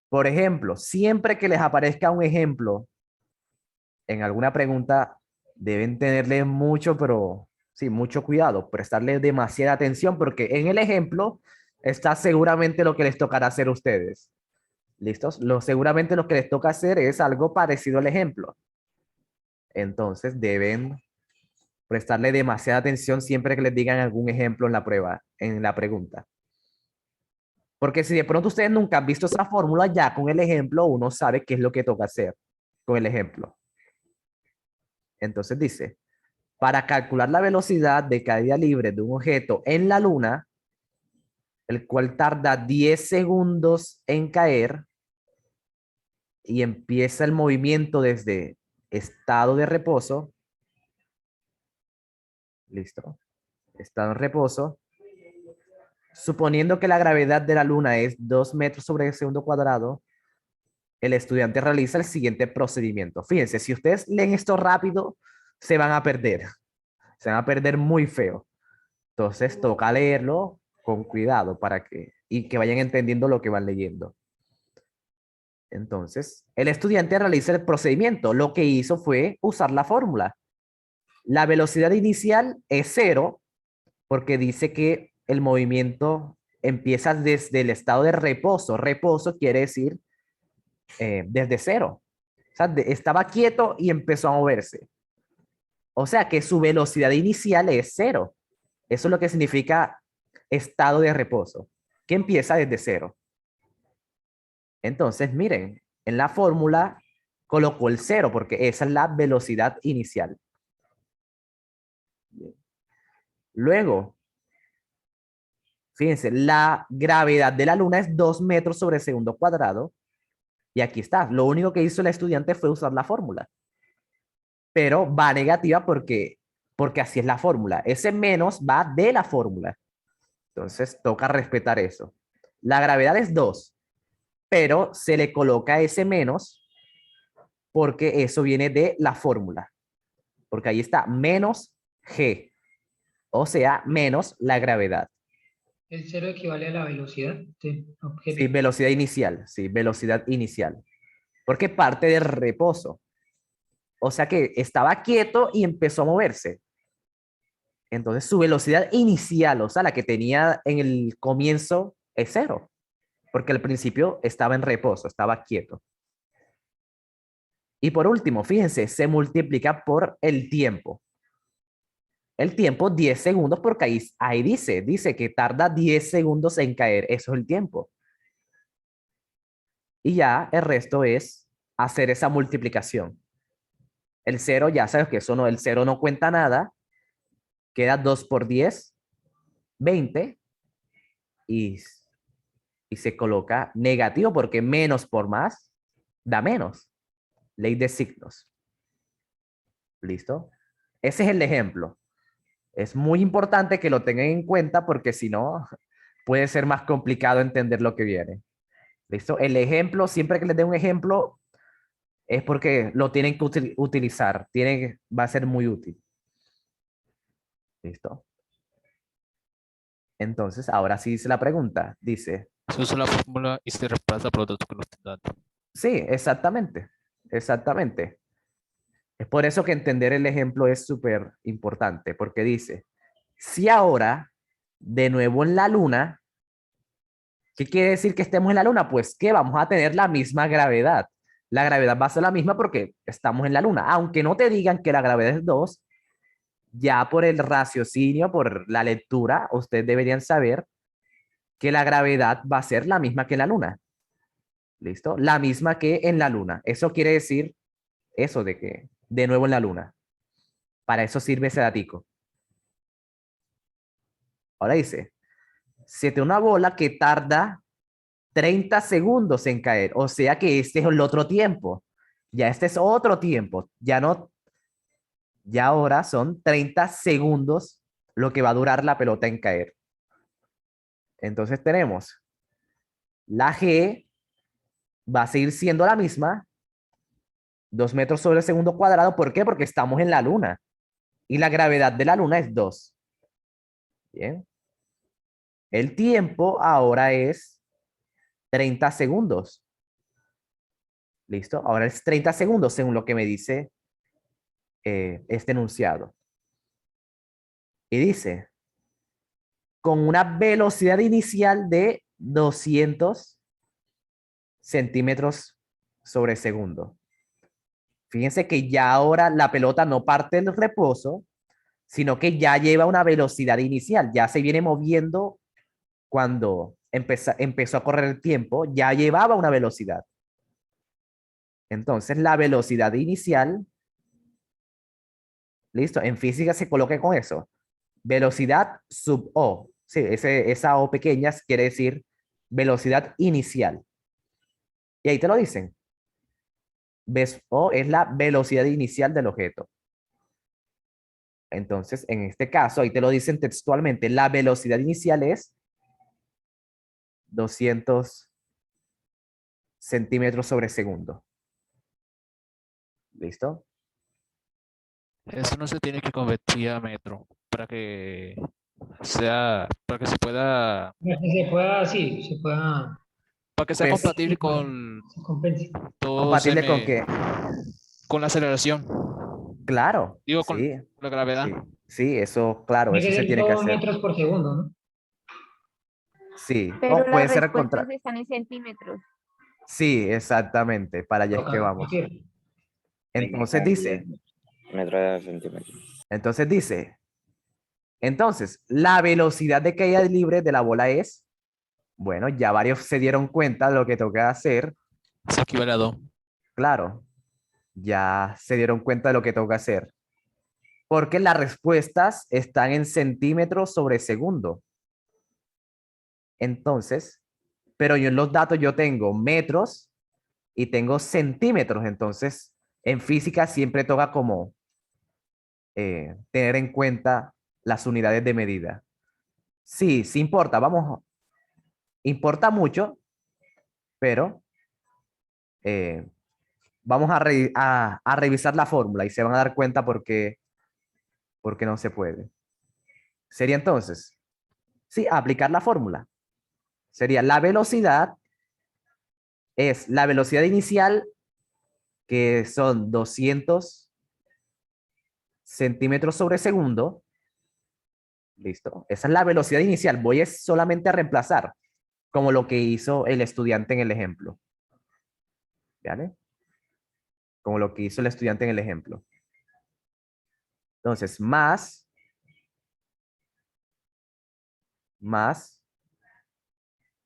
Por ejemplo, siempre que les aparezca un ejemplo en alguna pregunta, deben tenerle mucho, pero sí, mucho cuidado, prestarle demasiada atención, porque en el ejemplo está seguramente lo que les tocará hacer a ustedes. ¿Listos? Seguramente lo que les toca hacer es algo parecido al ejemplo. Entonces deben prestarle demasiada atención siempre que les digan algún ejemplo en la prueba, en la pregunta. Porque si de pronto ustedes nunca han visto esa fórmula, ya con el ejemplo uno sabe qué es lo que toca hacer con el ejemplo. Entonces dice, para calcular la velocidad de caída libre de un objeto en la Luna, el cual tarda 10 segundos en caer y empieza el movimiento desde estado de reposo, listo, estado en reposo, suponiendo que la gravedad de la Luna es 2 metros sobre el segundo cuadrado, el estudiante realiza el siguiente procedimiento. Fíjense, si ustedes leen esto rápido, se van a perder. Se van a perder muy feo. Entonces, toca leerlo con cuidado para y que vayan entendiendo lo que van leyendo. Entonces, el estudiante realiza el procedimiento. Lo que hizo fue usar la fórmula. La velocidad inicial es cero, porque dice que el movimiento empieza desde el estado de reposo. Reposo quiere decir desde cero. O sea, estaba quieto y empezó a moverse. O sea que su velocidad inicial es cero. Eso es lo que significa estado de reposo, que empieza desde cero. Entonces, miren, en la fórmula colocó el cero porque esa es la velocidad inicial. Luego, fíjense, la gravedad de la Luna es 2 metros sobre el segundo cuadrado. Y aquí está. Lo único que hizo el estudiante fue usar la fórmula. Pero va negativa porque así es la fórmula. Ese menos va de la fórmula. Entonces, toca respetar eso. La gravedad es 2, pero se le coloca ese menos porque eso viene de la fórmula. Porque ahí está menos g, o sea, menos la gravedad. El cero equivale a la velocidad del Sí, objeto. velocidad inicial, sí, velocidad inicial. Porque parte del reposo. O sea que estaba quieto y empezó a moverse. Entonces su velocidad inicial, o sea, la que tenía en el comienzo, es cero. Porque al principio estaba en reposo, estaba quieto. Y por último, fíjense, se multiplica por el tiempo. El tiempo, 10 segundos, porque ahí dice que tarda 10 segundos en caer. Eso es el tiempo. Y ya el resto es hacer esa multiplicación. El cero, ya sabes que eso no, el cero no cuenta nada. Queda 2 por 10, 20. Y, y se coloca negativo porque menos por más da menos. Ley de signos. ¿Listo? Ese es el ejemplo. Es muy importante que lo tengan en cuenta porque si no, puede ser más complicado entender lo que viene. ¿Listo? El ejemplo, siempre que les dé un ejemplo, es porque lo tienen que utilizar. Va a ser muy útil. ¿Listo? Entonces, ahora sí dice la pregunta. Dice, Se usa la fórmula y se reemplaza por los datos que nos están dando. sí, exactamente. Exactamente. Es por eso que entender el ejemplo es súper importante, porque dice, si ahora, de nuevo en la luna, ¿qué quiere decir que estemos en la luna? Pues que vamos a tener la misma gravedad. La gravedad va a ser la misma porque estamos en la luna. Aunque no te digan que la gravedad es 2, ya por el raciocinio, por la lectura, ustedes deberían saber que la gravedad va a ser la misma que en la luna. ¿Listo? La misma que en la luna. Eso quiere decir eso de que de nuevo en la luna. Para eso sirve ese datico. Ahora dice, si te una bola que tarda 30 segundos en caer, o sea que este es el otro tiempo. Ya este es otro tiempo. Ya no, ya ahora son 30 segundos lo que va a durar la pelota en caer. Entonces tenemos la G va a seguir siendo la misma, 2 metros sobre el segundo cuadrado. ¿Por qué? Porque estamos en la luna y la gravedad de la luna es 2. Bien. El tiempo ahora es 30 segundos. ¿Listo? Ahora es 30 segundos según lo que me dice este enunciado. Y dice, con una velocidad inicial de 200 centímetros sobre segundo. Fíjense que ya ahora la pelota no parte del reposo, sino que ya lleva una velocidad inicial, ya se viene moviendo cuando empezó a correr el tiempo, ya llevaba una velocidad. Entonces la velocidad inicial, listo, en física se coloca con eso, velocidad sub O, sí, esa O pequeña quiere decir velocidad inicial. Y ahí te lo dicen. ¿Ves? O es la velocidad inicial del objeto. Entonces, en este caso, ahí te lo dicen textualmente, la velocidad inicial es 200 centímetros sobre segundo. ¿Listo? Eso no se tiene que convertir a metro para que para que se pueda, Para que se pueda, sí, se pueda, para que sea Pues, compatible con se compense. todos ¿compatible con qué? con la aceleración. Claro, Digo, con sí, la gravedad. sí, sí, eso, claro, Tiene eso que se ser tiene que todo hacer. metros por segundo, ¿no? Sí, Pero o puede las ser al contrario. respuestas están en centímetros. Sí, exactamente, para allá es Toca que vamos. repetir. Entonces dice, Metro de centímetro. entonces dice, entonces, la velocidad de caída libre de la bola es, bueno, ya varios se dieron cuenta de lo que toca hacer. Se equivale a 2. Claro, ya se dieron cuenta de lo que toca hacer. Porque las respuestas están en centímetros sobre segundo. Entonces, pero yo en los datos yo tengo metros y tengo centímetros. Entonces, en física siempre toca como tener en cuenta las unidades de medida. Sí, sí importa, vamos, importa mucho, pero eh, vamos a revisar la fórmula y se van a dar cuenta por qué no se puede. Sería entonces, sí, aplicar la fórmula. Sería la velocidad, es la velocidad inicial, que son 200 centímetros sobre segundo. Listo. Esa es la velocidad inicial. Voy a solamente a reemplazar, como lo que hizo el estudiante en el ejemplo. ¿Vale? Como lo que hizo el estudiante en el ejemplo. Entonces, más,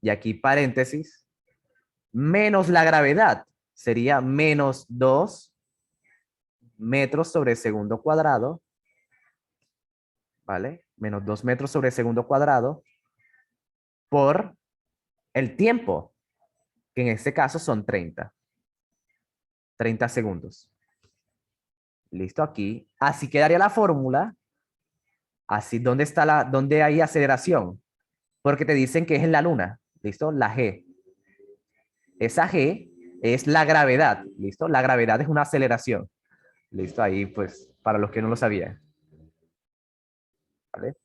y aquí paréntesis, menos la gravedad, sería menos 2 metros sobre segundo cuadrado, ¿vale? Menos 2 metros sobre segundo cuadrado por el tiempo, que en este caso son 30 segundos. Listo, aquí. Así quedaría la fórmula. Así, ¿dónde hay aceleración? Porque te dicen que es en la luna. ¿Listo? La G. Esa G es la gravedad. ¿Listo? La gravedad es una aceleración. ¿Listo? Ahí, pues, para los que no lo sabían. ¿Vale?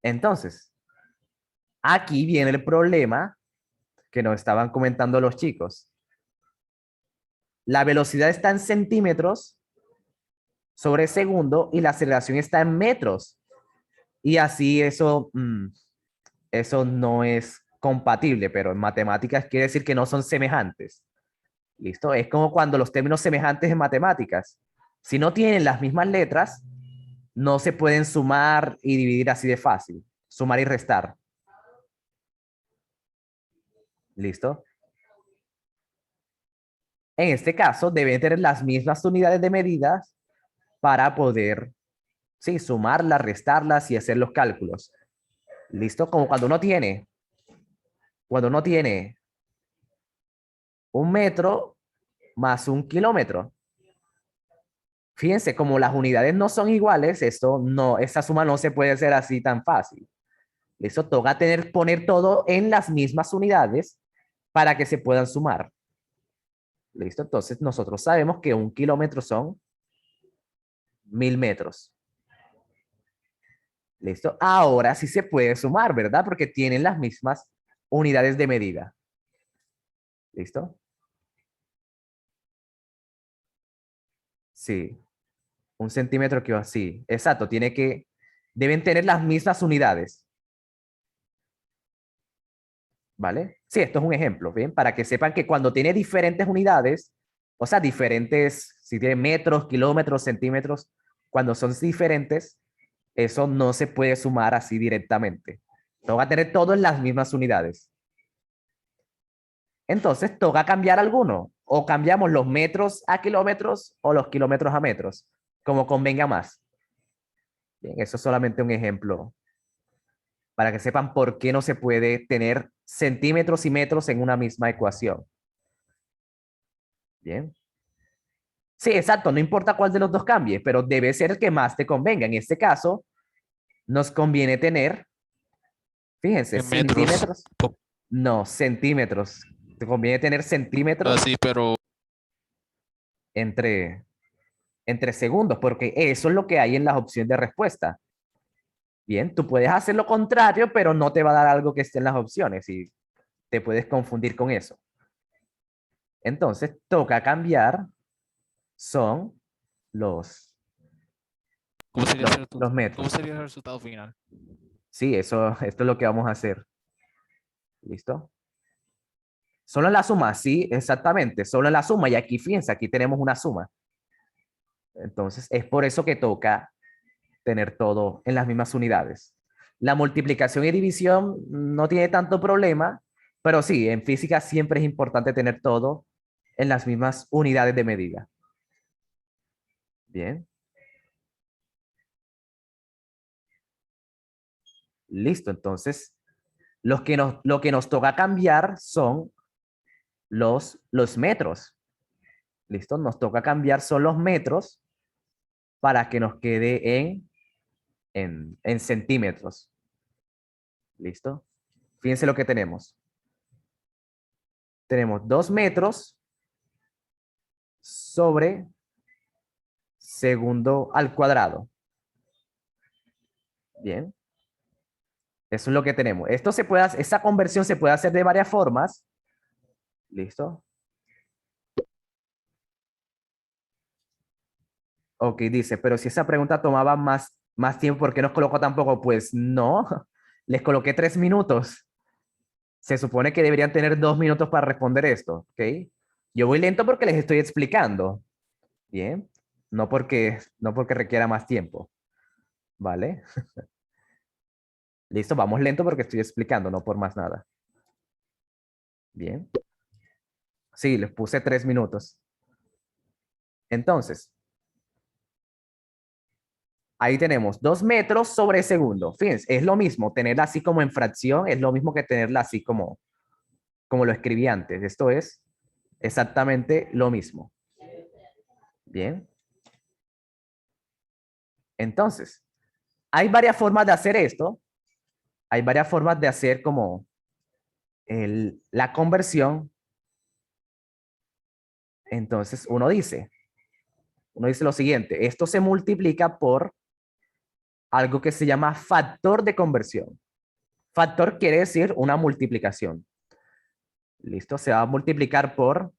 Entonces, aquí viene el problema que nos estaban comentando los chicos. La velocidad está en centímetros sobre segundo y la aceleración está en metros. Y así eso no es compatible, pero en matemáticas quiere decir que no son semejantes. ¿Listo? Es como cuando los términos semejantes en matemáticas, si no tienen las mismas letras, no se pueden sumar y dividir así de fácil. Sumar y restar. ¿Listo? En este caso, deben tener las mismas unidades de medidas para poder, sí, sumarlas, restarlas y hacer los cálculos. ¿Listo? Como cuando uno tiene 1 metro más 1 kilómetro. Fíjense, como las unidades no son iguales, esa suma no se puede hacer así tan fácil. Eso toca poner todo en las mismas unidades para que se puedan sumar. ¿Listo? Entonces nosotros sabemos que 1 kilómetro son 1000 metros. ¿Listo? Ahora sí se puede sumar, ¿verdad? Porque tienen las mismas unidades de medida. ¿Listo? Sí, un centímetro que sí, exacto, deben tener las mismas unidades, ¿vale? Sí, esto es un ejemplo, ¿bien? Para que sepan que cuando tiene diferentes unidades, o sea, diferentes, si tiene metros, kilómetros, centímetros, cuando son diferentes, eso no se puede sumar así directamente. Toca tener todo en las mismas unidades. Entonces, toca cambiar alguno. O cambiamos los metros a kilómetros o los kilómetros a metros, como convenga más. Bien, eso es solamente un ejemplo para que sepan por qué no se puede tener centímetros y metros en una misma ecuación. Bien. Sí, exacto, no importa cuál de los dos cambie, pero debe ser el que más te convenga. En este caso, nos conviene tener, fíjense, En metros. centímetros. No, centímetros. Te conviene tener centímetros Así, pero entre, entre segundos, porque eso es lo que hay en las opciones de respuesta. Bien, tú puedes hacer lo contrario, pero no te va a dar algo que esté en las opciones y te puedes confundir con eso. Entonces, toca cambiar, son los, ¿cómo sería los, el los cómo metros. sería el resultado final? Sí, esto es lo que vamos a hacer. ¿Listo? Solo en la suma, sí, exactamente, solo en la suma. Y aquí, fíjense, aquí tenemos una suma. Entonces, es por eso que toca tener todo en las mismas unidades. La multiplicación y división no tiene tanto problema, pero sí, en física siempre es importante tener todo en las mismas unidades de medida. Bien. Listo, entonces, lo que nos toca cambiar son los metros. ¿Listo? Nos toca cambiar son los metros para que nos quede en centímetros. ¿Listo? Fíjense lo que tenemos. Tenemos 2 metros sobre segundo al cuadrado. Bien. Eso es lo que tenemos. Esa conversión se puede hacer de varias formas. ¿Listo? Ok, dice, pero si esa pregunta tomaba más tiempo, ¿por qué nos colocó tan poco? Pues no, les coloqué 3 minutos. Se supone que deberían tener 2 minutos para responder esto, ¿ok? Yo voy lento porque les estoy explicando, ¿bien? No porque requiera más tiempo, ¿vale? Listo, vamos lento porque estoy explicando, no por más nada. Bien. Sí, les puse 3 minutos. Entonces, ahí tenemos 2 metros sobre segundo. Fíjense, es lo mismo tenerla así como en fracción, es lo mismo que tenerla así como lo escribí antes. Esto es exactamente lo mismo. Bien. Entonces, hay varias formas de hacer esto. Hay varias formas de hacer como la conversión. Entonces, uno dice lo siguiente, esto se multiplica por algo que se llama factor de conversión. Factor quiere decir una multiplicación. ¿Listo? Se va a multiplicar por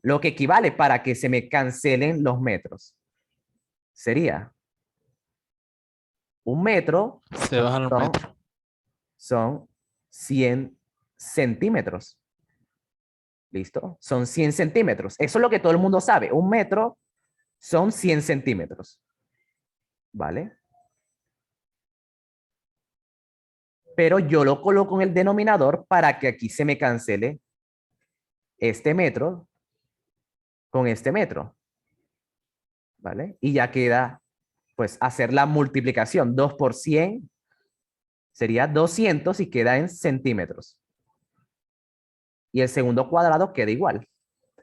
lo que equivale para que se me cancelen los metros. Sería un metro Se bajan los son, metros. son 100 centímetros. ¿Listo? Son 100 centímetros. Eso es lo que todo el mundo sabe. Un metro son 100 centímetros. ¿Vale? Pero yo lo coloco en el denominador para que aquí se me cancele este metro con este metro. ¿Vale? Y ya queda, pues, hacer la multiplicación. 2 por 100 sería 200 y queda en centímetros. Y el segundo cuadrado queda igual.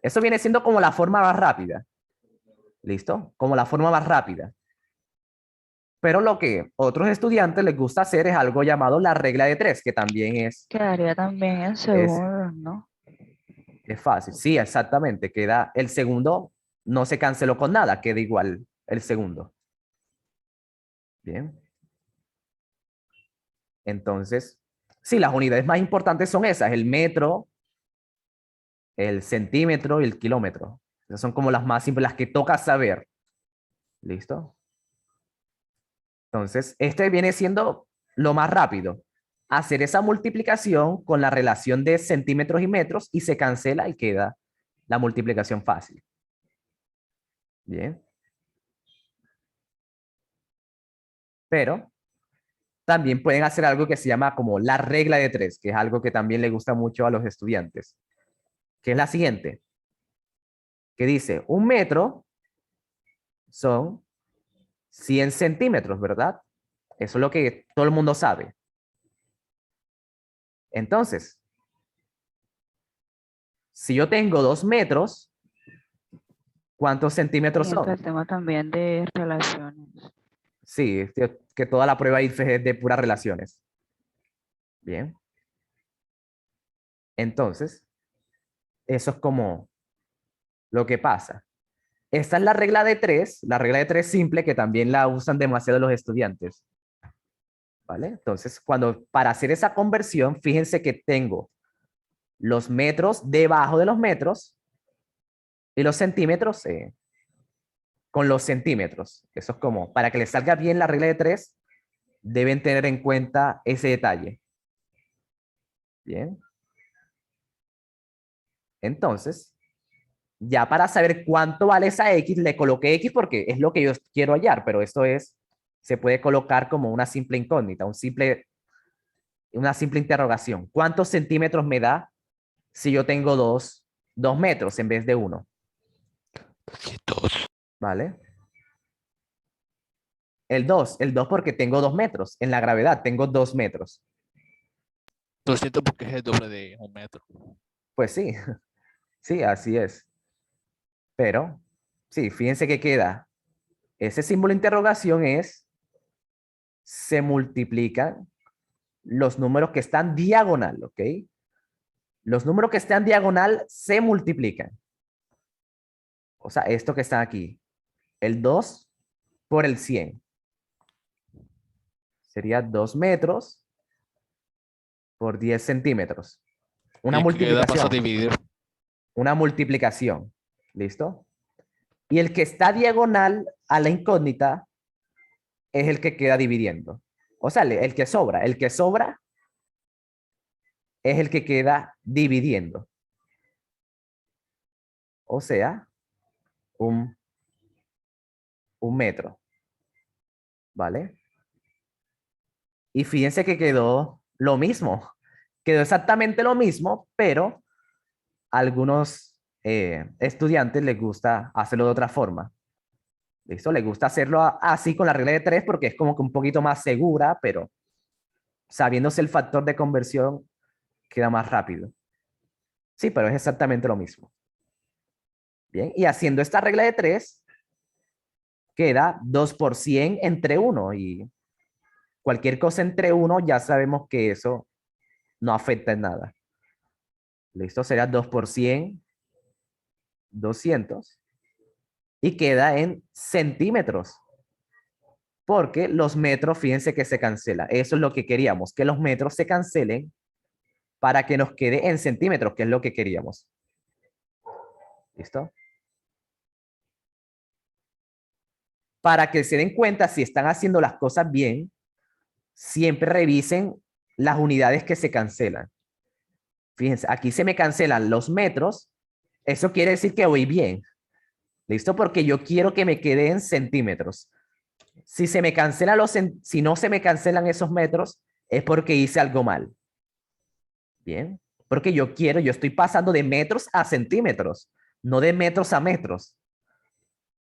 Eso viene siendo como la forma más rápida. ¿Listo? Como la forma más rápida. Pero lo que otros estudiantes les gusta hacer es algo llamado la regla de 3, que también Quedaría también en es, segundos, ¿no? es fácil. Sí, exactamente. Queda el segundo, no se canceló con nada, queda igual el segundo. Bien. Entonces, sí, las unidades más importantes son esas, el metro, el centímetro y el kilómetro. Esas son como las más simples, las que toca saber. ¿Listo? Entonces, este viene siendo lo más rápido. Hacer esa multiplicación con la relación de centímetros y metros y se cancela y queda la multiplicación fácil. Bien. Pero también pueden hacer algo que se llama como la regla de tres, que es algo que también le gusta mucho a los estudiantes, que es la siguiente, que dice, un metro son 100 centímetros, ¿verdad? Eso es lo que todo el mundo sabe. Entonces, si yo tengo 2 metros, ¿cuántos centímetros Y son? el tema también de relaciones. Sí, que toda la prueba IFE es de puras relaciones. Bien. Entonces, eso es como lo que pasa. Esta es la regla de tres simple que también la usan demasiado los estudiantes. ¿Vale? Entonces, para hacer esa conversión, fíjense que tengo los metros debajo de los metros y los centímetros con los centímetros. Eso es como, para que les salga bien la regla de tres, deben tener en cuenta ese detalle. Bien. Entonces, ya para saber cuánto vale esa X, le coloqué X porque es lo que yo quiero hallar, pero esto se puede colocar como una simple incógnita, una simple interrogación. ¿Cuántos centímetros me da si yo tengo 2 metros en vez de 1? 200. ¿Vale? El 2 porque tengo 2 metros. En la gravedad tengo 2 metros. 200 porque es el doble de un metro. Pues sí, sí, así es. Pero, sí, fíjense que queda. Ese símbolo de interrogación se multiplican los números que están diagonal, ¿ok? Los números que están diagonal se multiplican. O sea, esto que está aquí. El 2 por el 100. Sería 2 metros por 10 centímetros. Una Y queda paso a multiplicación. dividir. Una multiplicación. ¿Listo? Y el que está diagonal a la incógnita es el que queda dividiendo. O sea, el que sobra. El que sobra es el que queda dividiendo. O sea, un metro. ¿Vale? Y fíjense que quedó lo mismo. Quedó exactamente lo mismo, pero a algunos estudiantes les gusta hacerlo de otra forma. ¿Listo? Les gusta hacerlo así con la regla de tres porque es como que un poquito más segura, pero sabiéndose el factor de conversión queda más rápido. Sí, pero es exactamente lo mismo. Bien, y haciendo esta regla de tres, queda 2 por 100 entre 1 y cualquier cosa entre 1 ya sabemos que eso no afecta en nada. ¿Listo? Será 2 por 100, 200 y queda en centímetros. Porque los metros, fíjense que se cancela. Eso es lo que queríamos, que los metros se cancelen para que nos quede en centímetros, que es lo que queríamos. ¿Listo? Para que se den cuenta si están haciendo las cosas bien, siempre revisen las unidades que se cancelan. Fíjense, aquí se me cancelan los metros. Eso quiere decir que voy bien. ¿Listo? Porque yo quiero que me quede en centímetros. Si si no se me cancelan esos metros, es porque hice algo mal. Bien. Porque yo estoy pasando de metros a centímetros, no de metros a metros.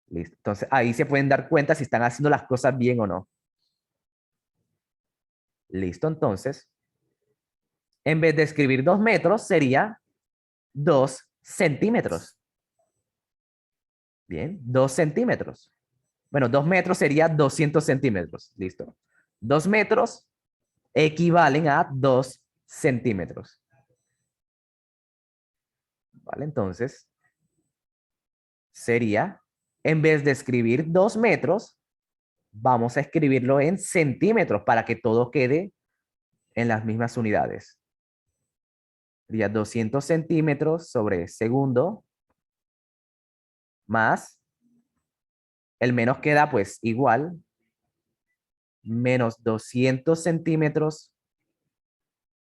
¿Listo? Entonces ahí se pueden dar cuenta si están haciendo las cosas bien o no. Listo, entonces, en vez de escribir 2 metros, sería 2 centímetros. Bien, 2 centímetros. Bueno, 2 metros sería 200 centímetros. Listo. 2 metros equivalen a 2 centímetros. ¿Vale? Entonces, sería, en vez de escribir 2 metros, vamos a escribirlo en centímetros para que todo quede en las mismas unidades. Sería 200 centímetros sobre segundo más, el menos queda pues igual, menos 200 centímetros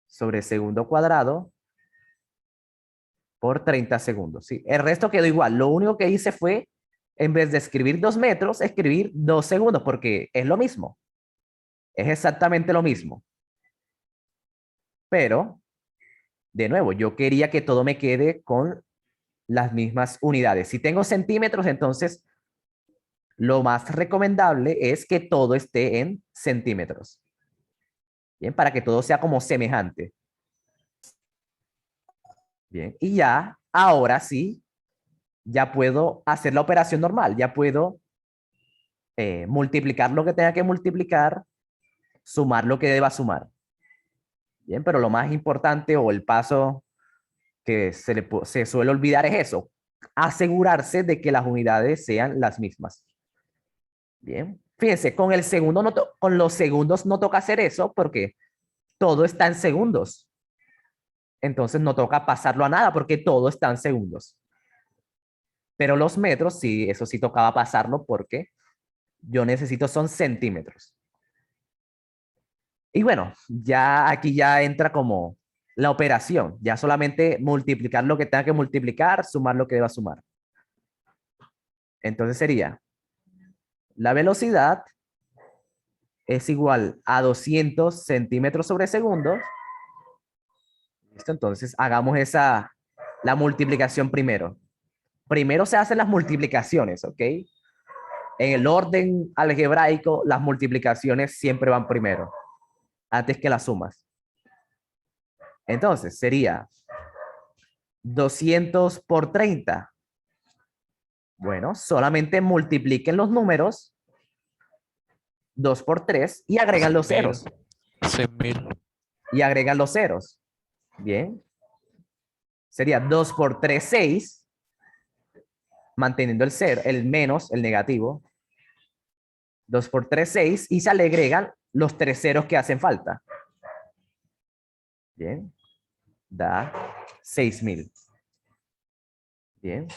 sobre segundo cuadrado por 30 segundos. ¿Sí? El resto quedó igual. Lo único que hice fue, en vez de escribir 2 metros, escribir 2 segundos, porque es lo mismo. Es exactamente lo mismo. Pero, de nuevo, yo quería que todo me quede con las mismas unidades. Si tengo centímetros, entonces lo más recomendable es que todo esté en centímetros. Bien, para que todo sea como semejante. Bien, y ya, ahora sí, ya puedo hacer la operación normal. Ya puedo multiplicar lo que tenga que multiplicar, sumar lo que deba sumar. Bien, pero lo más importante o el paso que se suele olvidar es eso, asegurarse de que las unidades sean las mismas. Bien, fíjense, con el segundo con los segundos no toca hacer eso porque todo está en segundos. Entonces no toca pasarlo a nada porque todo está en segundos. Pero los metros, sí, eso sí tocaba pasarlo porque yo necesito son centímetros. Y bueno, ya aquí ya entra como la operación. Ya solamente multiplicar lo que tenga que multiplicar, sumar lo que deba sumar. Entonces sería, la velocidad es igual a 200 centímetros sobre segundo. ¿Listo? Entonces hagamos la multiplicación primero. Primero se hacen las multiplicaciones, ¿ok? En el orden algebraico, las multiplicaciones siempre van primero, antes que las sumas. Entonces sería 200 por 30. Bueno, solamente multipliquen los números 2 por 3 y agregan los 100.000, ceros. 100.000, Y agregan los ceros. Bien. Sería 2 por 3, 6. Manteniendo el cero, el menos, el negativo. 2 por 3, 6. Y se le agregan los 3 ceros que hacen falta. Bien. Da 6.000. Bien.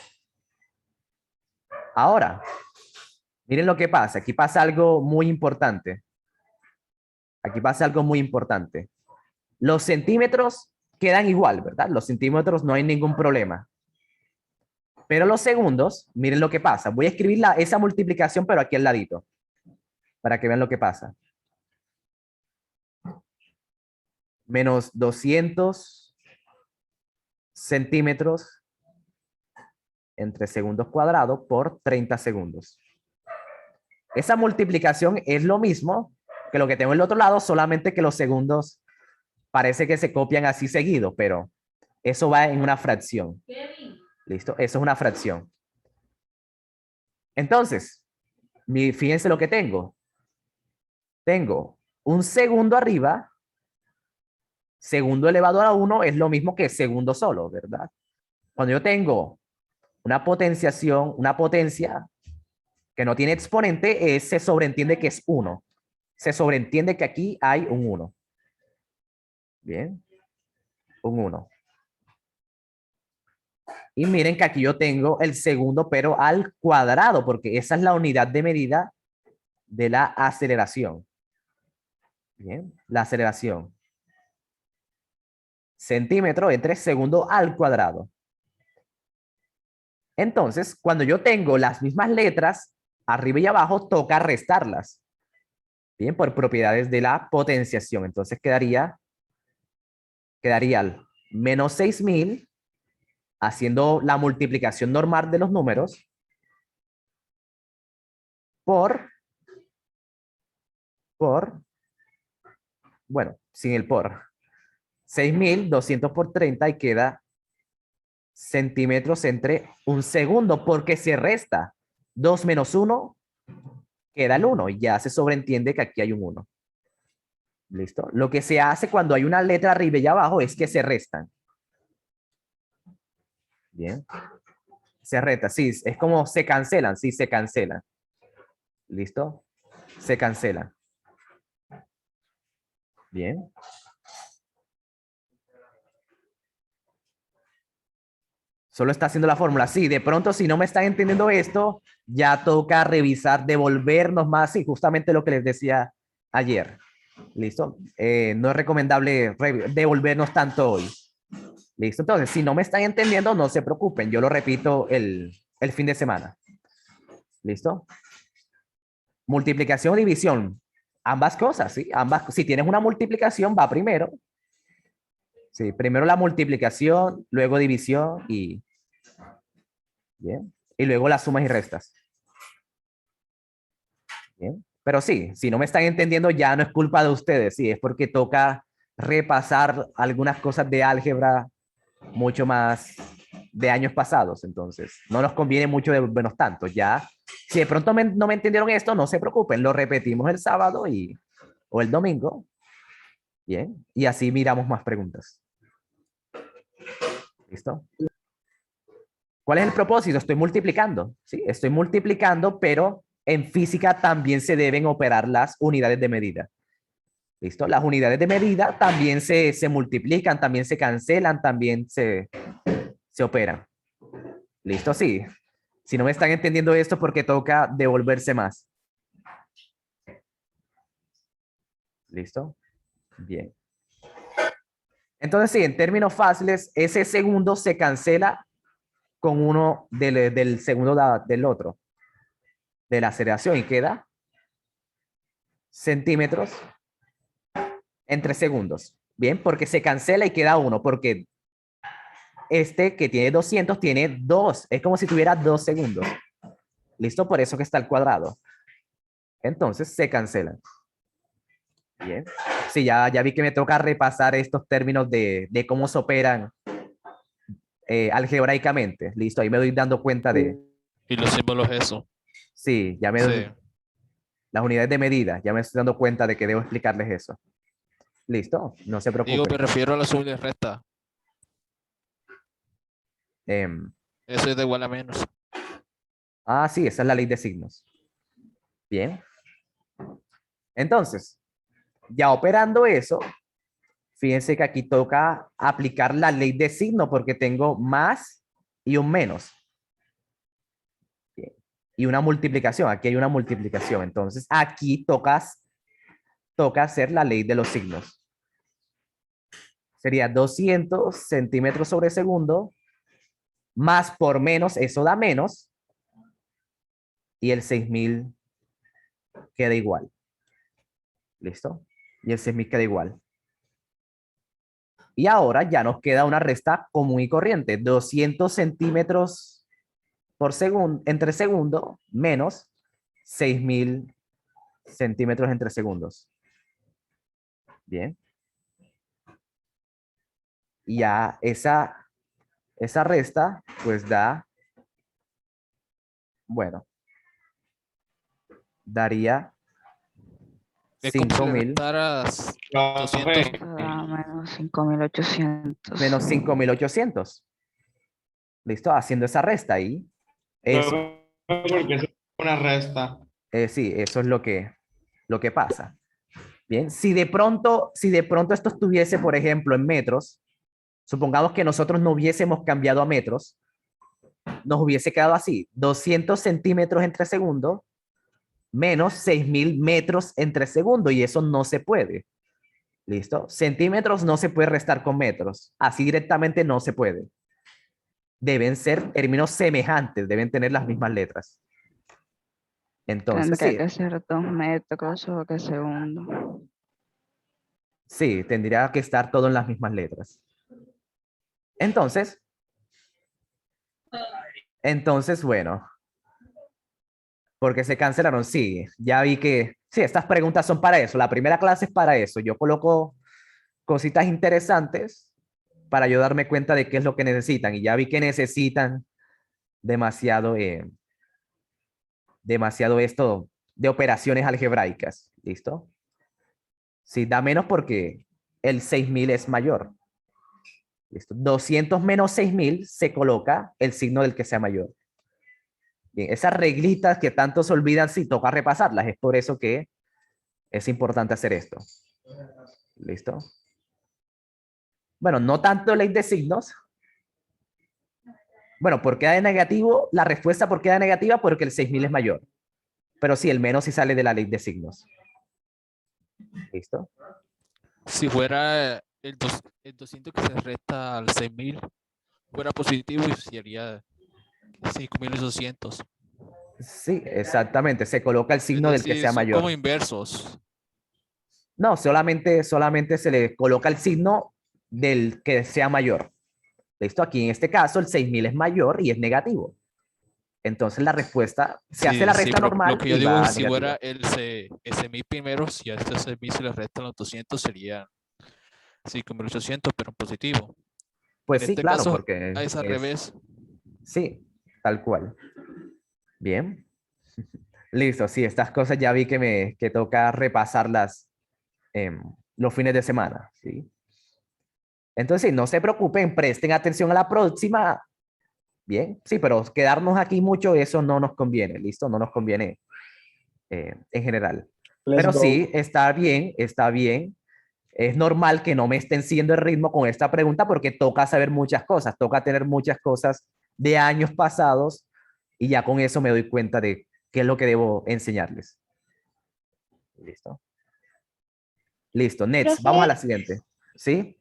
Ahora, miren lo que pasa. Aquí pasa algo muy importante. Aquí pasa algo muy importante. Los centímetros quedan igual, ¿verdad? Los centímetros no hay ningún problema. Pero los segundos, miren lo que pasa. Voy a escribir esa multiplicación, pero aquí al ladito, para que vean lo que pasa. Menos 200 centímetros entre segundos cuadrados por 30 segundos. Esa multiplicación es lo mismo que lo que tengo en el otro lado, solamente que los segundos parece que se copian así seguido, pero eso va en una fracción. ¿Listo? Eso es una fracción. Entonces, fíjense lo que tengo. Tengo un segundo arriba. Segundo elevado a 1 es lo mismo que segundo solo, ¿verdad? Cuando yo tengo una potenciación, una potencia que no tiene exponente, se sobreentiende que es 1. Se sobreentiende que aquí hay un 1. Bien. Un 1. Y miren que aquí yo tengo el segundo, pero al cuadrado, porque esa es la unidad de medida de la aceleración. Bien, la aceleración. Centímetro entre segundo al cuadrado. Entonces, cuando yo tengo las mismas letras, arriba y abajo, toca restarlas. Bien, por propiedades de la potenciación. Entonces quedaría menos 6.000, haciendo la multiplicación normal de los números, por, bueno, sin el por, 6.200 por 30 y queda centímetros entre un segundo, porque se resta 2 menos 1, queda el 1, y ya se sobreentiende que aquí hay un 1. ¿Listo? Lo que se hace cuando hay una letra arriba y abajo es que se restan. Bien. Se resta, sí, es como se cancelan, sí, se cancelan. ¿Listo? Se cancelan. Bien. Solo está haciendo la fórmula. Sí, de pronto si no me están entendiendo esto, ya toca revisar, devolvernos más. Sí, justamente lo que les decía ayer. ¿Listo? No es recomendable devolvernos tanto hoy. ¿Listo? Entonces, si no me están entendiendo, no se preocupen. Yo lo repito el fin de semana. ¿Listo? Multiplicación o división. Ambas cosas, ¿sí? Ambas. Si tienes una multiplicación, va primero. Sí, primero la multiplicación, luego división y... Bien. Y luego las sumas y restas. Bien. Pero sí, si no me están entendiendo, ya no es culpa de ustedes. Sí, es porque toca repasar algunas cosas de álgebra mucho más de años pasados. Entonces, no nos conviene mucho devolvernos tanto. Ya, si de pronto no me entendieron esto, no se preocupen. Lo repetimos el sábado o el domingo. Bien. Y así miramos más preguntas. ¿Listo? ¿Cuál es el propósito? Estoy multiplicando, ¿sí? Estoy multiplicando, pero en física también se deben operar las unidades de medida. ¿Listo? Las unidades de medida también se multiplican, también se cancelan, también se operan. ¿Listo? Sí. Si no me están entendiendo esto, porque toca devolverse más. ¿Listo? Bien. Entonces, sí, en términos fáciles, ese segundo se cancela con uno del segundo del otro, de la aceleración, y queda centímetros entre segundos. Bien, porque se cancela y queda uno, porque este que tiene 200 tiene 2, es como si tuviera 2 segundos. ¿Listo? Por eso que está el cuadrado. Entonces se cancelan. Bien. Sí, ya vi que me toca repasar estos términos de cómo se operan algebraicamente. Listo, ahí me doy dando cuenta de... Y los símbolos eso. Sí, ya me Sí. doy... Las unidades de medida, ya me estoy dando cuenta de que debo explicarles eso. Listo, no se Digo, preocupen. me refiero a la suma y la resta. Em, Eso es de igual a menos. sí, esa es la ley de signos. Bien. Entonces, ya operando eso, fíjense que aquí toca aplicar la ley de signo porque tengo más y un menos. Bien. Y una multiplicación, aquí hay una multiplicación. Entonces, aquí toca hacer la ley de los signos. Sería 200 centímetros sobre segundo, más por menos, eso da menos, y el 6000 queda igual. ¿Listo? Y el 6000 queda igual. Y ahora ya nos queda una resta común y corriente. 200 centímetros por segundo, entre segundo, menos 6000 centímetros entre segundos. Bien. Y ya esa resta, pues da, bueno, daría Es como si le 5000 restaras Profe, 200. Menos 5.800. menos 5800. ¿Listo? Haciendo esa resta ahí. Eso, profe, porque es una resta. sí, eso es lo que pasa. Bien, si de pronto esto estuviese, por ejemplo, en metros, supongamos que nosotros no hubiésemos cambiado a metros, nos hubiese quedado así, 200 centímetros entre segundo menos 6000 metros entre segundo, y eso no se puede. ¿Listo? Centímetros no se puede restar con metros, así directamente no se puede. Deben ser términos semejantes, deben tener las mismas letras. Entonces, Tendría sí, que ser 2 metros o que segundo. sí, tendría que estar todo en las mismas letras. Entonces, bueno, porque se cancelaron, sí, ya vi que, sí, estas preguntas son para eso, la primera clase es para eso, yo coloco cositas interesantes para yo darme cuenta de qué es lo que necesitan, y ya vi que necesitan demasiado, demasiado esto de operaciones algebraicas, ¿listo? Sí, da menos porque el 6000 es mayor. ¿Listo? 200 menos 6000 se coloca el signo del que sea mayor. Bien, esas reglitas que tanto se olvidan, sí, toca repasarlas. Es por eso que es importante hacer esto. ¿Listo? Bueno, no tanto ley de signos, Bueno, ¿por qué da de negativo? La respuesta por qué da negativa porque el 6000 es mayor. Pero sí, el menos sí sale de la ley de signos. ¿Listo? Si fuera el 200 que se resta al 6000, fuera positivo y sería 5800. Sí, exactamente. Se coloca el Es signo del que decir, sea son como mayor. inversos. No, solamente se le coloca el signo del que sea mayor. ¿Listo? Aquí en este caso el 6000 es mayor y es negativo. Entonces la respuesta, se hace Sí, la sí, resta pero lo normal que yo y digo, va si negativa. fuera ese 1000 primero, si a este 6000 se le restan los 200, sería 5800, pero en positivo. Pues En sí, este claro, caso, porque es al revés. sí, tal cual. Bien. Listo, sí, estas cosas ya vi que toca repasarlas los fines de semana, ¿sí? Entonces, sí, no se preocupen, presten atención a la próxima. Bien, sí, pero quedarnos aquí mucho, eso no nos conviene, ¿listo? No nos conviene en general. Let's Pero go. sí, está bien, está bien. Es normal que no me estén siguiendo el ritmo con esta pregunta porque toca saber muchas cosas, toca tener muchas cosas de años pasados y ya con eso me doy cuenta de qué es lo que debo enseñarles. ¿Listo? Listo, next, vamos a Profe, la siguiente. ¿Sí?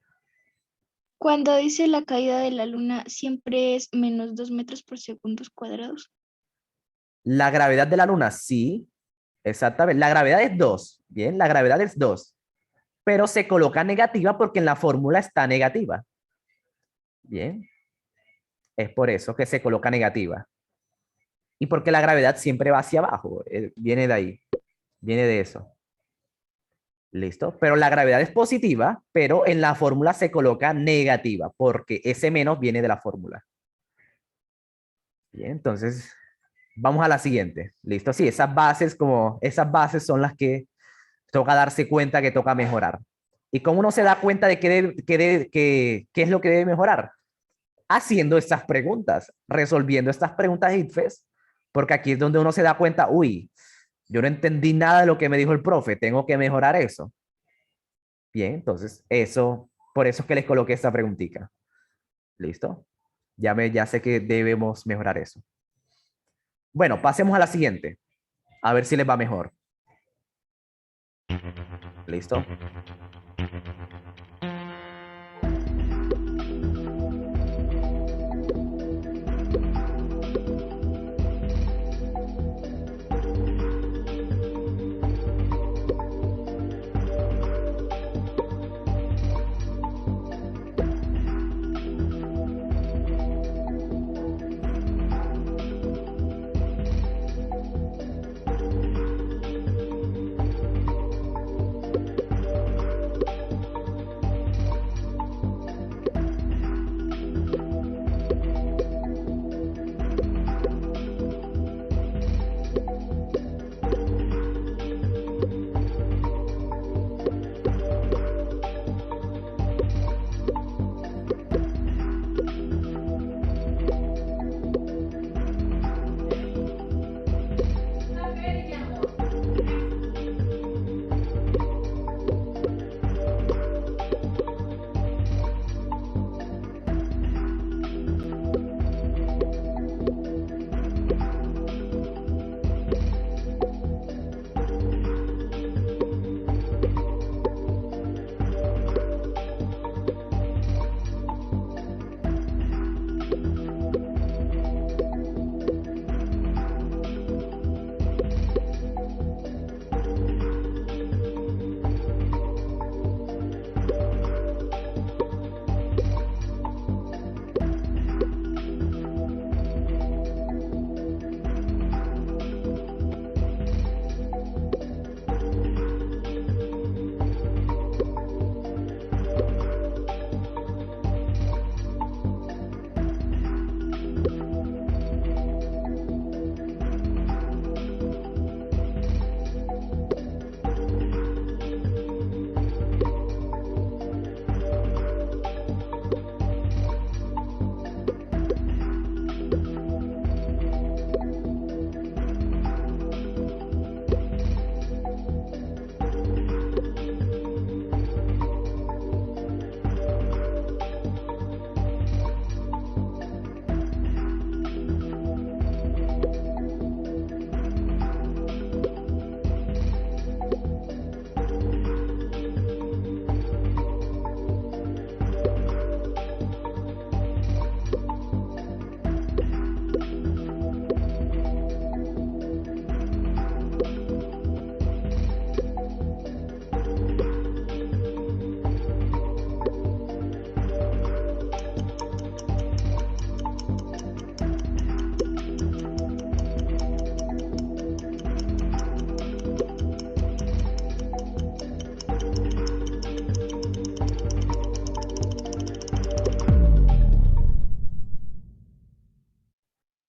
cuando dice la caída de la luna, siempre es menos 2 metros por segundos cuadrados. La gravedad de la luna, sí, exactamente. La gravedad es 2, bien, la gravedad es 2, pero se coloca negativa porque en la fórmula está negativa. Bien, es por eso que se coloca negativa. Y porque la gravedad siempre va hacia abajo, viene de ahí, viene de eso. ¿Listo? Pero la gravedad es positiva, pero en la fórmula se coloca negativa porque ese menos viene de la fórmula. Bien, entonces vamos a la siguiente. ¿Listo? Sí, esas bases son las que toca darse cuenta que toca mejorar. ¿Y cómo uno se da cuenta de qué es lo que debe mejorar? Haciendo estas preguntas, resolviendo estas preguntas ITFES, porque aquí es donde uno se da cuenta, uy, yo no entendí nada de lo que me dijo el profe, tengo que mejorar eso. Bien, entonces por eso es que les coloqué esta preguntita. ¿Listo? Ya sé que debemos mejorar eso. Bueno, pasemos a la siguiente. A ver si les va mejor. ¿Listo?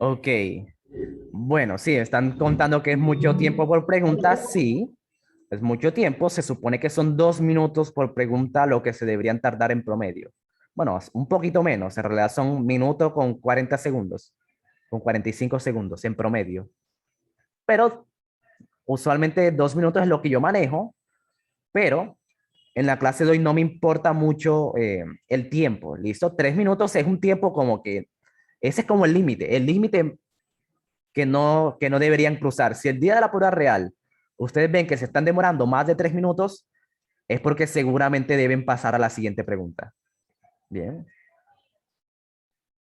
Ok. Bueno, sí, están contando que es mucho tiempo por pregunta. Sí, es mucho tiempo. Se supone que son 2 minutos por pregunta lo que se deberían tardar en promedio. Bueno, es un poquito menos. En realidad son minuto con 40 segundos, con 45 segundos en promedio. Pero usualmente 2 minutos es lo que yo manejo, pero en la clase de hoy no me importa mucho el tiempo, ¿listo? 3 minutos es un tiempo como que, ese es como el límite que no deberían cruzar. Si el día de la prueba real ustedes ven que se están demorando más de 3 minutos, es porque seguramente deben pasar a la siguiente pregunta. Bien.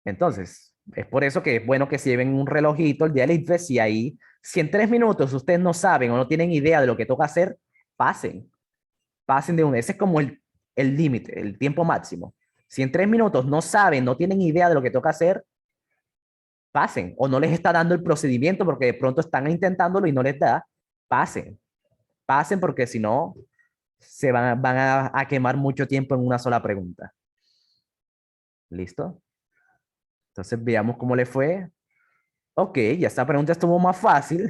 Entonces, es por eso que es bueno que se lleven un relojito el día del ITFES y ahí, si en 3 minutos ustedes no saben o no tienen idea de lo que toca hacer, pasen. Pasen de uno. Ese es como el límite, el tiempo máximo. Si en 3 minutos no saben, no tienen idea de lo que toca hacer, pasen. O no les está dando el procedimiento porque de pronto están intentándolo y no les da, pasen. Pasen porque si no, van a quemar mucho tiempo en una sola pregunta. ¿Listo? Entonces veamos cómo le fue. Ok, ya esta pregunta estuvo más fácil.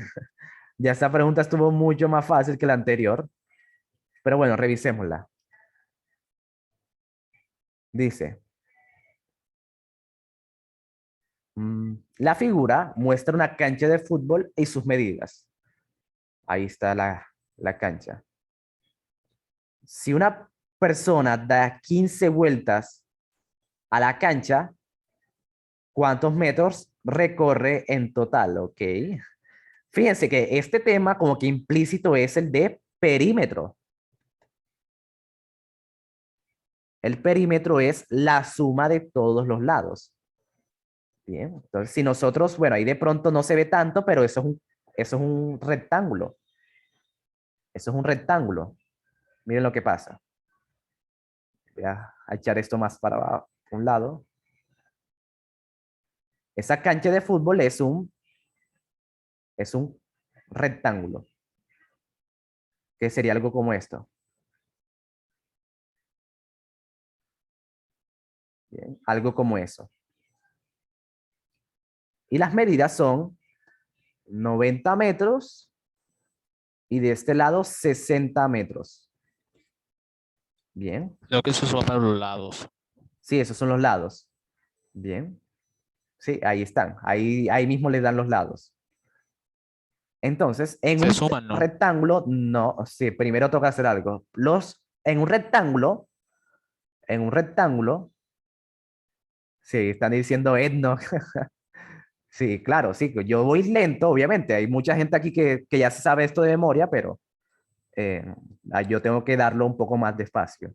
Ya esta pregunta estuvo mucho más fácil que la anterior. Pero bueno, revisémosla. Dice, la figura muestra una cancha de fútbol y sus medidas. Ahí está la cancha. Si una persona da 15 vueltas a la cancha, ¿cuántos metros recorre en total? Ok. Fíjense que este tema como que implícito es el de perímetro. El perímetro es la suma de todos los lados. Bien, entonces si nosotros, bueno, ahí de pronto no se ve tanto, pero eso es un rectángulo. Eso es un rectángulo. Miren lo que pasa. Voy a echar esto más para un lado. Esa cancha de fútbol es un rectángulo, que sería algo como esto. Bien, algo como eso. Y las medidas son 90 metros y de este lado 60 metros. Bien. Creo que esos son para los lados. Sí, esos son los lados. Bien. Sí, ahí están. Ahí mismo les dan los lados. Entonces, en Se un suman, ¿no? rectángulo, no, sí, primero toca hacer algo. En un rectángulo, sí, están diciendo etno. Sí, claro, sí, yo voy lento, obviamente. Hay mucha gente aquí que ya se sabe esto de memoria, pero eh, yo tengo que darlo un poco más despacio.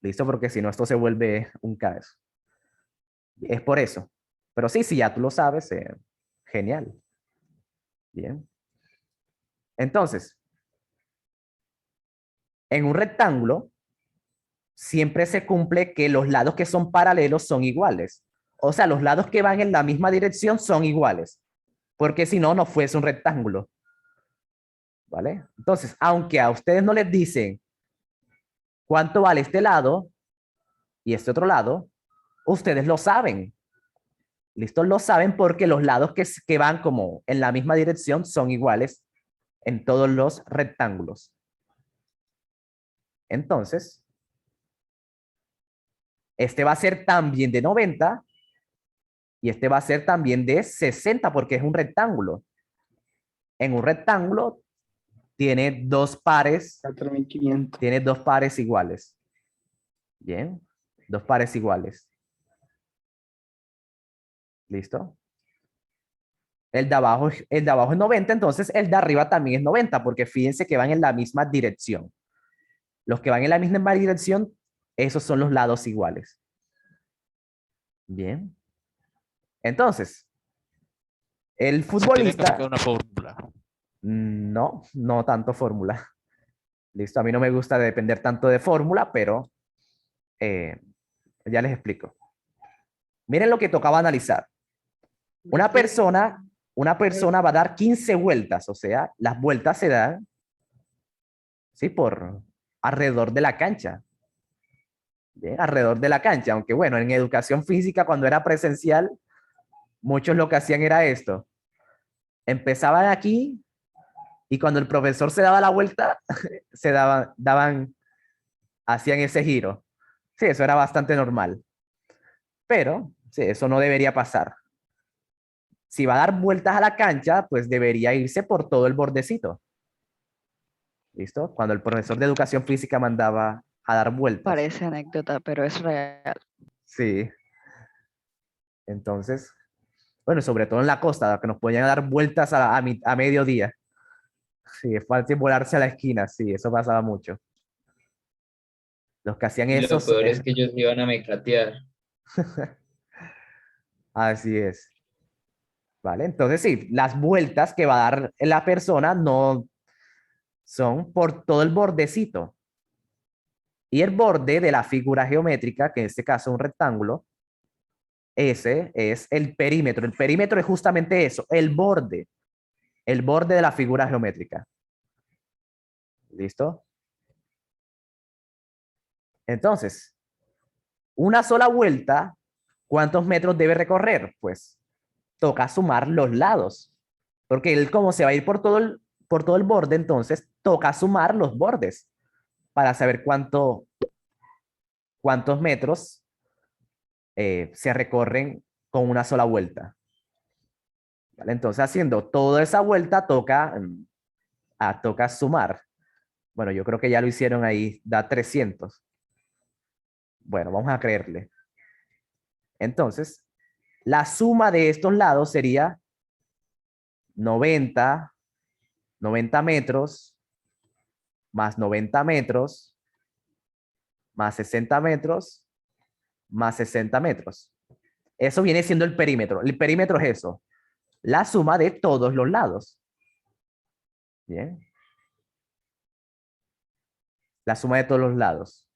¿Listo? Porque si no, esto se vuelve un caos. Es por eso. Pero sí, sí, ya tú lo sabes, genial. Bien. Entonces, en un rectángulo, siempre se cumple que los lados que son paralelos son iguales. O sea, los lados que van en la misma dirección son iguales. Porque si no, no fuese un rectángulo. ¿Vale? Entonces, aunque a ustedes no les dicen cuánto vale este lado y este otro lado, ustedes lo saben. ¿Listo? Lo saben porque los lados que van como en la misma dirección son iguales en todos los rectángulos. Entonces, este va a ser también de 90 y este va a ser también de 60 porque es un rectángulo. En un rectángulo tiene dos pares, 4.500. tiene dos pares iguales. Bien, dos pares iguales. ¿Listo? El de abajo es 90, entonces el de arriba también es 90, porque fíjense que van en la misma dirección. Los que van en la misma dirección, esos son los lados iguales. Bien. Entonces, el Se tiene que futbolista, aplicar una fórmula. no, no tanto fórmula. Listo, a mí no me gusta depender tanto de fórmula, pero eh, ya les explico. Miren lo que tocaba analizar. Una persona va a dar 15 vueltas, o sea, las vueltas se dan, ¿sí? Por alrededor de la cancha. Bien, alrededor de la cancha, aunque bueno, en educación física, cuando era presencial, muchos lo que hacían era esto. Empezaban aquí y cuando el profesor se daba la vuelta, hacían ese giro. Sí, eso era bastante normal. Pero, sí, eso no debería pasar. Si va a dar vueltas a la cancha, pues debería irse por todo el bordecito. ¿Listo? Cuando el profesor de educación física mandaba a dar vueltas. Parece anécdota, pero es real. Sí. Entonces, bueno, sobre todo en la costa, que nos podían dar vueltas a mediodía. Sí, es fácil volarse a la esquina, sí, eso pasaba mucho. Los que hacían Y eso, lo peor es que ellos iban a mecatear. así es. ¿Vale? Entonces, sí, las vueltas que va a dar la persona no son por todo el bordecito. Y el borde de la figura geométrica, que en este caso es un rectángulo, ese es el perímetro. El perímetro es justamente eso, el borde de la figura geométrica. ¿Listo? Entonces, una sola vuelta, ¿cuántos metros debe recorrer? Pues toca sumar los lados, porque él como se va a ir por todo el borde, entonces toca sumar los bordes para saber cuántos metros se recorren con una sola vuelta. ¿Vale? Entonces, haciendo toda esa vuelta, toca sumar. Bueno, yo creo que ya lo hicieron ahí, da 300. Bueno, vamos a creerle. Entonces, la suma de estos lados sería 90 metros, más 90 metros, más 60 metros, más 60 metros. Eso viene siendo el perímetro. El perímetro es eso, la suma de todos los lados. Bien. La suma de todos los lados.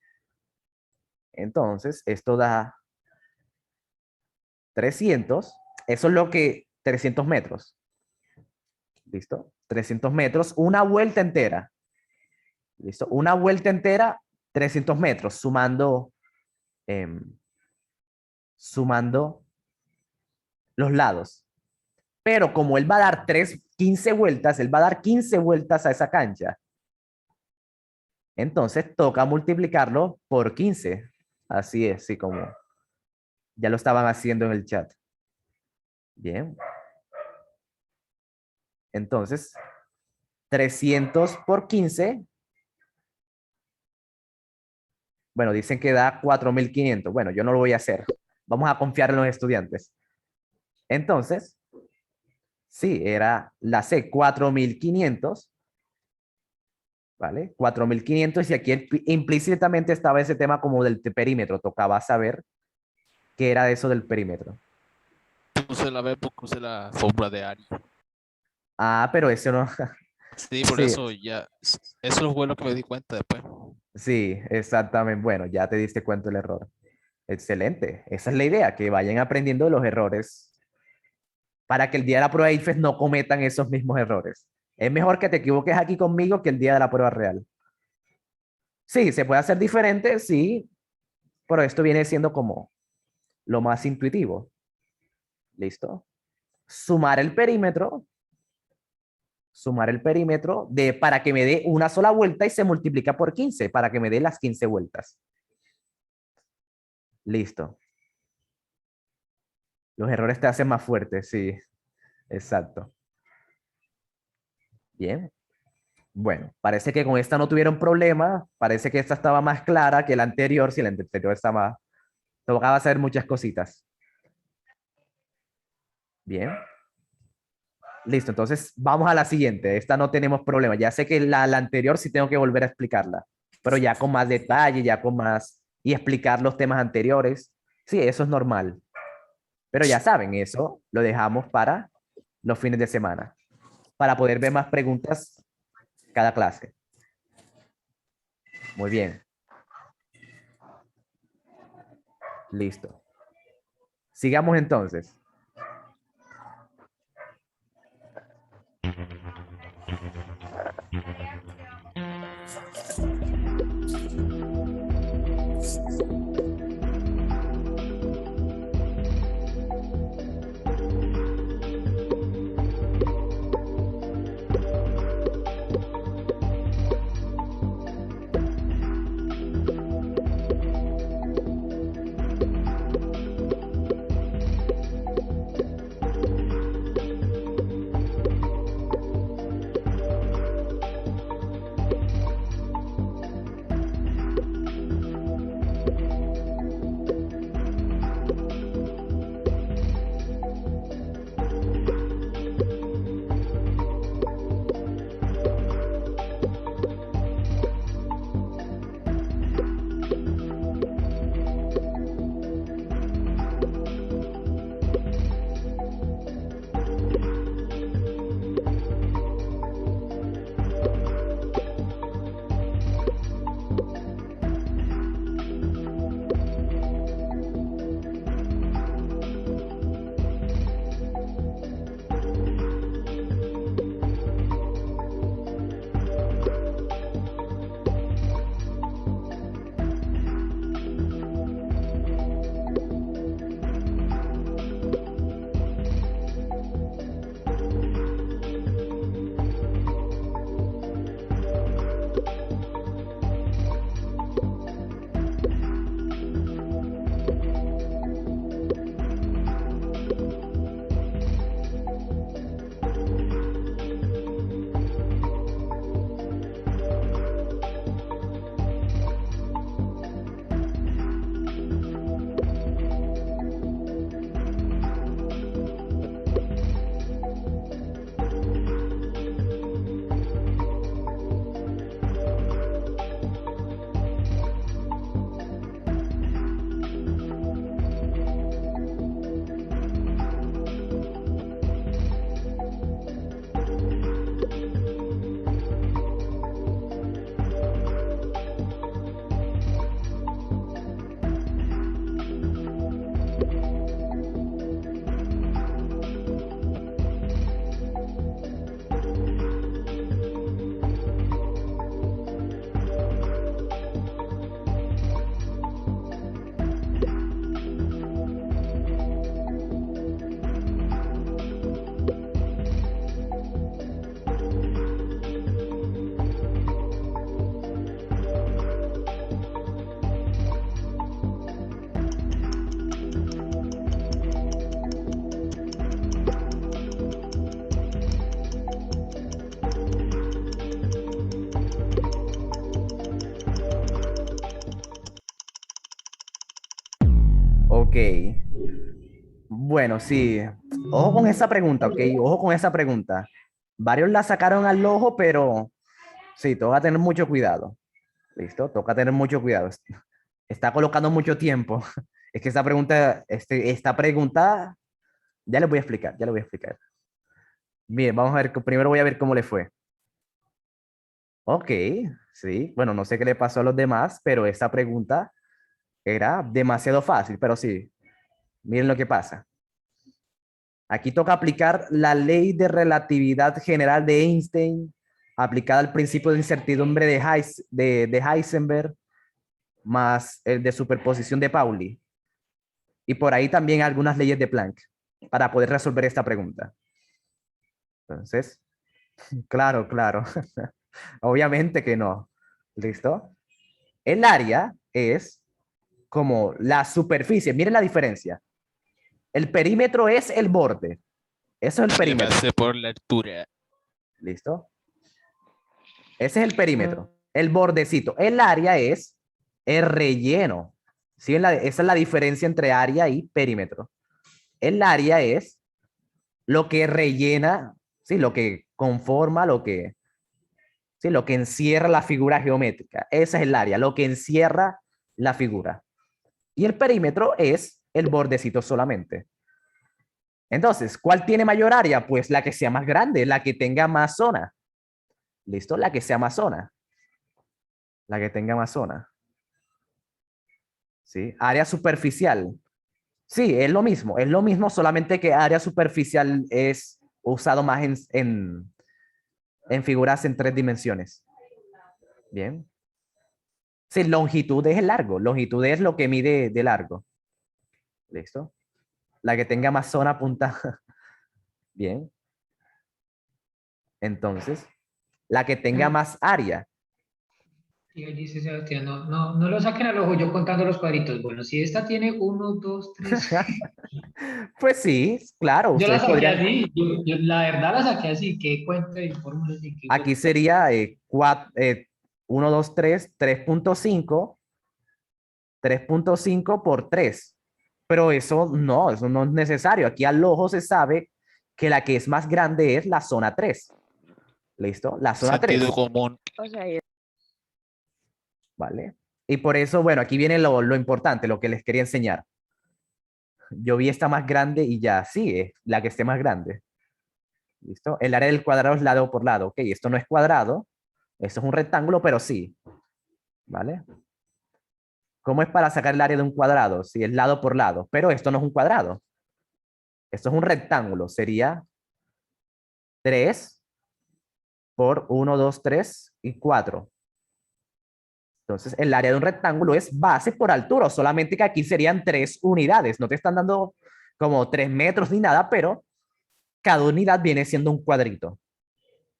Entonces, esto da 300. Eso es lo que 300 metros. ¿Listo? 300 metros, una vuelta entera. ¿Listo? Una vuelta entera, 300 metros, sumando los lados. Pero como él va a dar 15 vueltas, él va a dar 15 vueltas a esa cancha. Entonces toca multiplicarlo por 15. Así es, sí, como ya lo estaban haciendo en el chat. Bien. Entonces, 300 por 15. Bueno, dicen que da 4.500. Bueno, yo no lo voy a hacer. Vamos a confiar en los estudiantes. Entonces, sí, era la C, 4.500. ¿Vale? 4.500 y aquí implícitamente estaba ese tema como del perímetro. Tocaba saber qué era eso del perímetro. Puse la B, puse la fórmula de Ari. Ah, pero eso no... Sí, por Sí. eso ya. Eso fue lo que me di cuenta después. Sí, exactamente. Bueno, ya te diste cuenta del error. Excelente. Esa es la idea, que vayan aprendiendo de los errores para que el día de la prueba de IFES no cometan esos mismos errores. Es mejor que te equivoques aquí conmigo que el día de la prueba real. Sí, se puede hacer diferente, sí, pero esto viene siendo como lo más intuitivo. ¿Listo? Sumar el perímetro para que me dé una sola vuelta y se multiplica por 15 para que me dé las 15 vueltas. Listo. Los errores te hacen más fuerte, sí. Exacto. Bien. Bueno, parece que con esta no tuvieron problema. Parece que esta estaba más clara que la anterior. Si la anterior estaba más... Tocaba hacer muchas cositas. Bien. Listo, entonces vamos a la siguiente. Esta no tenemos problema. Ya sé que la anterior sí tengo que volver a explicarla, pero ya con más detalle, ya con más... Y explicar los temas anteriores. Sí, eso es normal. Pero ya saben, eso lo dejamos para los fines de semana, para poder ver más preguntas cada clase. Muy bien. Listo. Sigamos entonces. Ok. Bueno, sí. Ojo con esa pregunta, ok. Ojo con esa pregunta. Varios la sacaron al ojo, pero sí, toca tener mucho cuidado. ¿Listo? Toca tener mucho cuidado. Está colocando mucho tiempo. Es que esta pregunta, ya les voy a explicar, ya les voy a explicar. Bien, vamos a ver, primero voy a ver cómo le fue. Ok, sí. Bueno, no sé qué le pasó a los demás, pero esta pregunta era demasiado fácil, pero sí, miren lo que pasa. Aquí toca aplicar la ley de relatividad general de Einstein, aplicada al principio de incertidumbre de Heisenberg, más el de superposición de Pauli. Y por ahí también algunas leyes de Planck para poder resolver esta pregunta. Entonces, claro, claro. Obviamente que no. ¿Listo? El área es como la superficie. Miren la diferencia. El perímetro es el borde. Eso es el Le perímetro. pasé por la altura. ¿Listo? Ese es el perímetro. El bordecito. El área es el relleno. ¿Sí? Esa es la diferencia entre área y perímetro. El área es lo que rellena, ¿sí? Lo que conforma, ¿sí? Lo que encierra la figura geométrica. Esa es el área, lo que encierra la figura. Y el perímetro es el bordecito solamente. Entonces, ¿cuál tiene mayor área? Pues la que sea más grande, la que tenga más zona. ¿Listo? La que sea más zona. La que tenga más zona. ¿Sí? Área superficial. Sí, es lo mismo, solamente que área superficial es usado más en figuras en 3 dimensiones. Bien. Sí, longitud es el largo. Longitud es lo que mide de largo. ¿Listo? La que tenga más zona punta. Bien. Entonces, la que tenga más área. Y ahí dice Sebastián, no lo saquen al ojo yo contando los cuadritos. Bueno, si esta tiene uno, dos, tres. Pues sí, claro, Yo la ustedes saqué podrían. así, yo la verdad la saqué así, qué cuenta y fórmulas y qué Aquí cuenta. sería 1, 2, 3, 3.5 por 3. Pero eso no es necesario. Aquí al ojo se sabe que la que es más grande es la zona 3. ¿Listo? La zona Sentido 3. común. O sea, yo- ¿Vale? Y por eso, bueno, aquí viene lo importante, lo que les quería enseñar. Yo vi esta más grande y ya, sí, es la que esté más grande. ¿Listo? El área del cuadrado es lado por lado. Ok, esto no es cuadrado, esto es un rectángulo, pero sí. ¿Vale? ¿Cómo es para sacar el área de un cuadrado? Si es lado por lado, pero esto no es un cuadrado. Esto es un rectángulo. Sería 3 por 1, 2, 3 y 4. Entonces, el área de un rectángulo es base por altura, solamente que aquí serían 3 unidades. No te están dando como 3 metros ni nada, pero cada unidad viene siendo un cuadrito.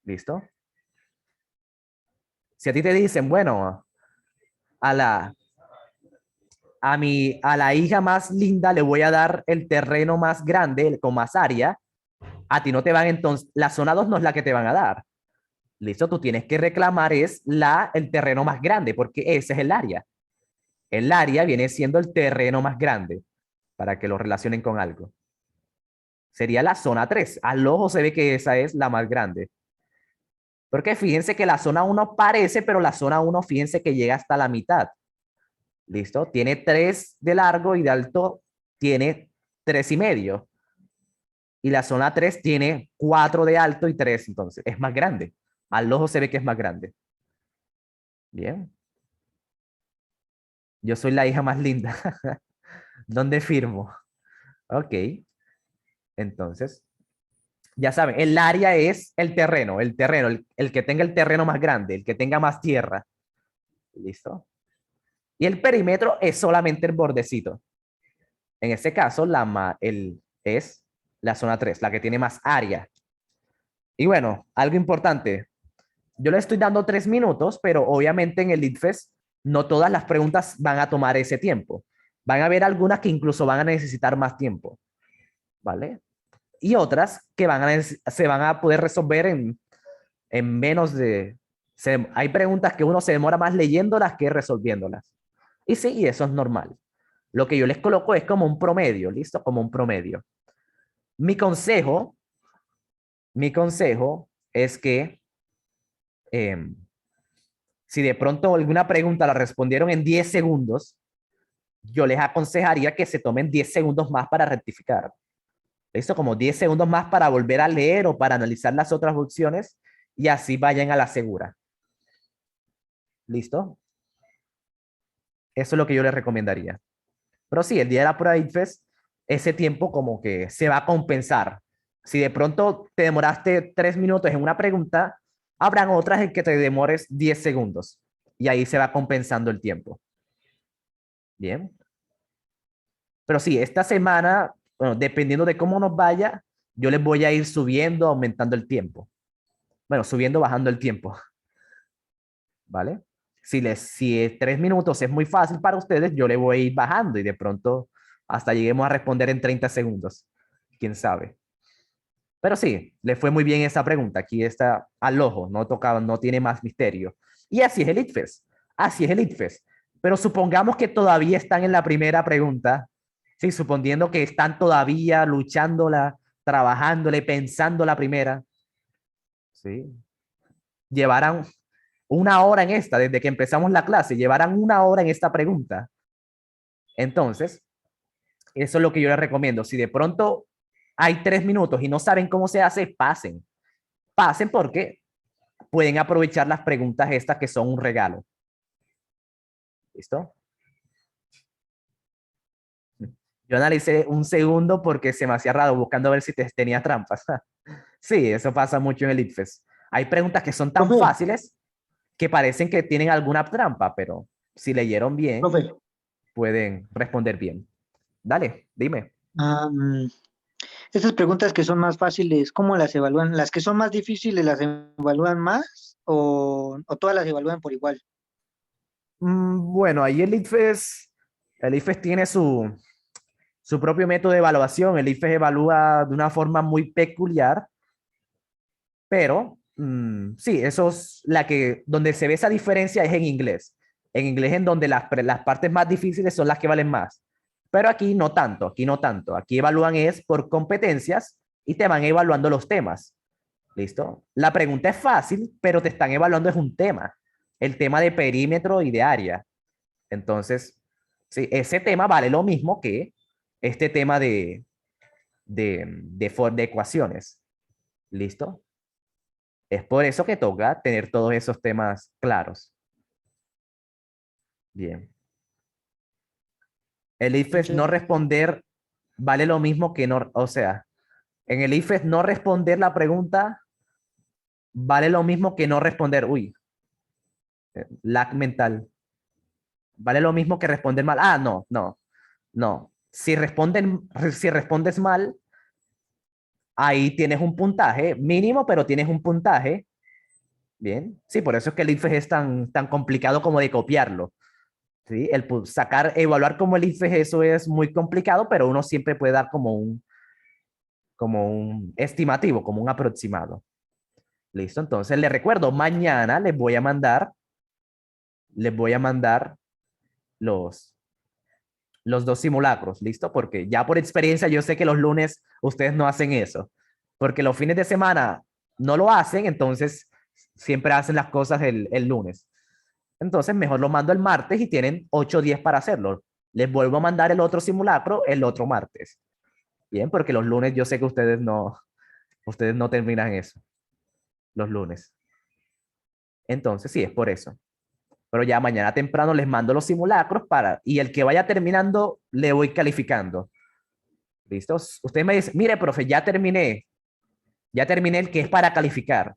¿Listo? Si a ti te dicen, bueno, a la, a la hija más linda le voy a dar el terreno más grande, con más área, a ti no te van entonces, la zona 2 no es la que te van a dar. ¿Listo? Tú tienes que reclamar es el terreno más grande, porque ese es el área. El área viene siendo el terreno más grande, para que lo relacionen con algo. Sería la zona 3. Al ojo se ve que esa es la más grande. Porque fíjense que la zona 1 parece, pero la zona 1, fíjense que llega hasta la mitad. ¿Listo? Tiene 3 de largo y de alto tiene 3,5. Y la zona 3 tiene 4 de alto y 3, entonces es más grande. Al ojo se ve que es más grande. Bien. Yo soy la hija más linda. ¿Dónde firmo? Ok. Entonces, ya saben, el área es el que tenga el terreno más grande, el que tenga más tierra. ¿Listo? Y el perímetro es solamente el bordecito. En este caso, es la zona 3, la que tiene más área. Y bueno, algo importante. Yo le estoy dando 3 minutos, pero obviamente en el ITFES no todas las preguntas van a tomar ese tiempo. Van a haber algunas que incluso van a necesitar más tiempo. ¿Vale? Y otras que se van a poder resolver en menos de... hay preguntas que uno se demora más leyéndolas que resolviéndolas. Y sí, y eso es normal. Lo que yo les coloco es como un promedio, ¿listo? Como un promedio. Mi consejo es que si de pronto alguna pregunta la respondieron en 10 segundos, yo les aconsejaría que se tomen 10 segundos más para rectificar. ¿Listo? Como 10 segundos más para volver a leer o para analizar las otras opciones y así vayan a la segura. ¿Listo? Eso es lo que yo les recomendaría. Pero sí, el día de la prueba de ICFES, ese tiempo como que se va a compensar. Si de pronto te demoraste 3 minutos en una pregunta, habrán otras en que te demores 10 segundos. Y ahí se va compensando el tiempo. Bien. Pero sí, esta semana, bueno, dependiendo de cómo nos vaya, yo les voy a ir subiendo, aumentando el tiempo. Bueno, subiendo, bajando el tiempo. ¿Vale? Si 3 minutos es muy fácil para ustedes, yo le voy a ir bajando y de pronto hasta lleguemos a responder en 30 segundos. ¿Quién sabe? Pero sí, le fue muy bien esa pregunta. Aquí está al ojo, no tocaba, no tiene más misterio. Y así es el ICFES. Así es el ICFES. Pero supongamos que todavía están en la primera pregunta. Sí, suponiendo que están todavía luchándola, trabajándole, pensando la primera. Sí. Llevarán 1 hora en esta, desde que empezamos la clase, llevarán 1 hora en esta pregunta. Entonces, eso es lo que yo les recomiendo. Si de pronto hay 3 minutos y no saben cómo se hace, pasen. Pasen porque pueden aprovechar las preguntas estas que son un regalo. ¿Listo? Yo analicé un segundo porque se me hacía raro buscando a ver si tenía trampas. Sí, eso pasa mucho en el ICFES. Hay preguntas que son tan Profe. fáciles que parecen que tienen alguna trampa, pero si leyeron bien, Profe, pueden responder bien. Dale, dime. estas preguntas que son más fáciles, ¿cómo las evalúan? ¿Las que son más difíciles las evalúan más o todas las evalúan por igual? Bueno, ahí el ICFES tiene su propio método de evaluación. El ICFES evalúa de una forma muy peculiar, pero sí, eso es donde se ve esa diferencia es en inglés. En inglés en donde las partes más difíciles son las que valen más. Pero aquí no tanto, aquí no tanto. Aquí evalúan es por competencias y te van evaluando los temas. ¿Listo? La pregunta es fácil, pero te están evaluando es un tema. El tema de perímetro y de área. Entonces, sí, ese tema vale lo mismo que este tema de ecuaciones. ¿Listo? Es por eso que toca tener todos esos temas claros. Bien. El ICFES no responder vale lo mismo que no, o sea, en el ICFES no responder la pregunta vale lo mismo que no responder, lag mental. Vale lo mismo que responder mal. Ah, no. Si respondes mal, ahí tienes un puntaje mínimo, pero tienes un puntaje. Bien. Sí, por eso es que el ICFES es tan complicado como de copiarlo. ¿Sí? Evaluar como el ICFES, eso es muy complicado, pero uno siempre puede dar como un estimativo, como un aproximado. Listo, entonces les recuerdo, mañana les voy a mandar los 2 simulacros, ¿listo? Porque ya por experiencia yo sé que los lunes ustedes no hacen eso, porque los fines de semana no lo hacen, entonces siempre hacen las cosas el lunes. Entonces mejor lo mando el martes y tienen 8 días para hacerlo. Les vuelvo a mandar el otro simulacro el otro martes. Bien, porque los lunes yo sé que ustedes no terminan eso, los lunes. Entonces sí, es por eso. Pero ya mañana temprano les mando los simulacros y el que vaya terminando le voy calificando. ¿Listos? Usted me dice, mire, profe, ya terminé el que es para calificar.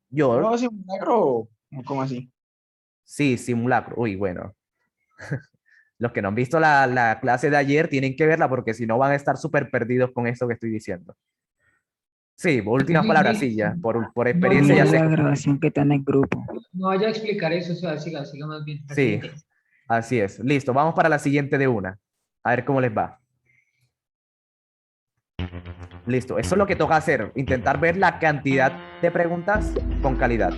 Yo, ¿No simulacro? ¿Cómo así? sí, simulacro. Uy, bueno. Los que no han visto la clase de ayer tienen que verla porque si no van a estar súper perdidos con esto que estoy diciendo. Sí, últimas palabras, sí, ya. Por experiencia ya sé. la grabación que está en el grupo. No vaya a explicar eso, o sea, siga más bien. La Sí, siguiente. así es. Listo, vamos para la siguiente de una. A ver cómo les va. Listo, eso es lo que toca hacer. Intentar ver la cantidad de preguntas con calidad.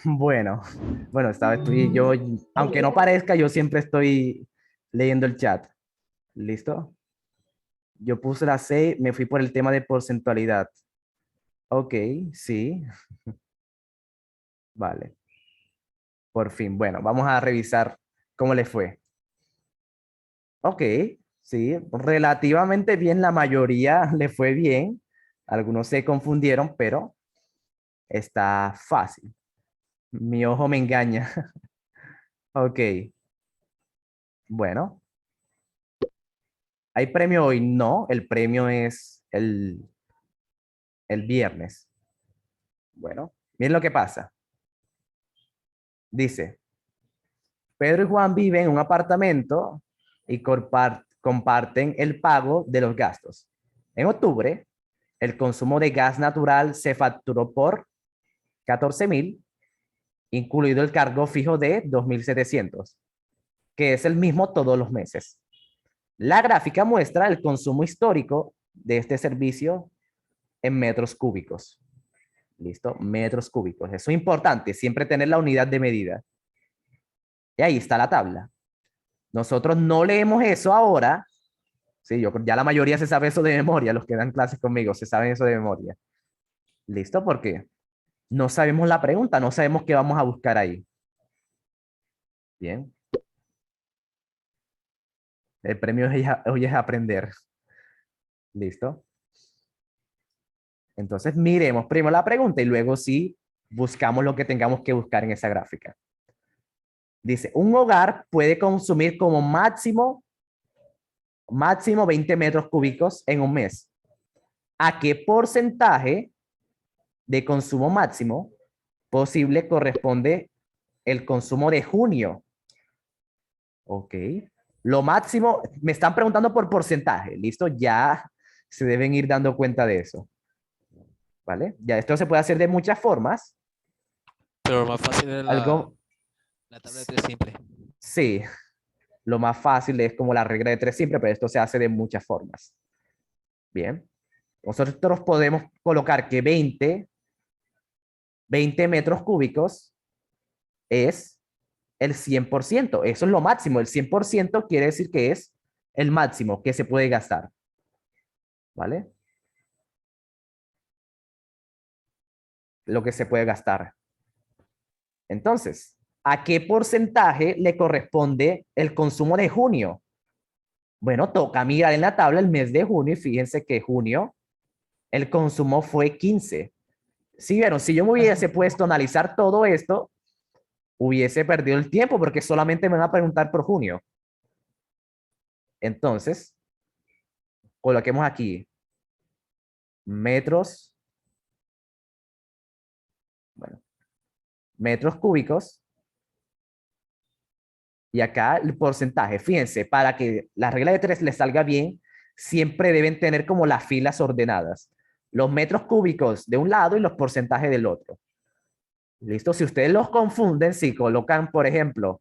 Bueno, bueno, esta vez yo, aunque no parezca, yo siempre estoy leyendo el chat. ¿Listo? Yo puse la 6, me fui por el tema de porcentualidad. Ok, sí. Vale. Por fin. Bueno, vamos a revisar cómo le fue. Ok, sí, relativamente bien, la mayoría le fue bien. Algunos se confundieron, pero está fácil. Mi ojo me engaña. Ok, bueno. ¿Hay premio hoy? No, el premio es el viernes. Bueno, miren lo que pasa. Dice, Pedro y Juan viven en un apartamento y comparten el pago de los gastos. En octubre, el consumo de gas natural se facturó por 14,000, incluido el cargo fijo de 2,700, que es el mismo todos los meses. La gráfica muestra el consumo histórico de este servicio en metros cúbicos. ¿Listo? Metros cúbicos. Eso es importante, siempre tener la unidad de medida. Y ahí está la tabla. Nosotros no leemos eso ahora. Sí, ya la mayoría se sabe eso de memoria, los que dan clases conmigo se saben eso de memoria. ¿Listo? Porque no sabemos la pregunta, no sabemos qué vamos a buscar ahí. Bien. El premio hoy es aprender. ¿Listo? Entonces miremos primero la pregunta y luego sí buscamos lo que tengamos que buscar en esa gráfica. Dice, un hogar puede consumir como máximo 20 metros cúbicos en un mes. ¿A qué porcentaje de consumo máximo posible corresponde el consumo de junio? Ok. Lo máximo, me están preguntando por porcentaje. ¿Listo? Ya se deben ir dando cuenta de eso. ¿Vale? Ya esto se puede hacer de muchas formas. Pero lo más fácil es Algo, la tabla de tres simple. sí, lo más fácil es como la regla de 3 simple, pero esto se hace de muchas formas. Bien. Nosotros podemos colocar que 20 metros cúbicos es el 100%. Eso es lo máximo. El 100% quiere decir que es el máximo que se puede gastar. ¿Vale? Lo que se puede gastar. Entonces, ¿a qué porcentaje le corresponde el consumo de junio? Bueno, toca mirar en la tabla el mes de junio y fíjense que junio el consumo fue 15. Si vieron, si yo me hubiese puesto a analizar todo esto, hubiese perdido el tiempo porque solamente me van a preguntar por junio. Entonces, coloquemos aquí metros, bueno, metros cúbicos. Y acá el porcentaje. Fíjense, para que la regla de 3 les salga bien, siempre deben tener como las filas ordenadas. Los metros cúbicos de un lado y los porcentajes del otro. ¿Listo? Si ustedes los confunden, si colocan, por ejemplo,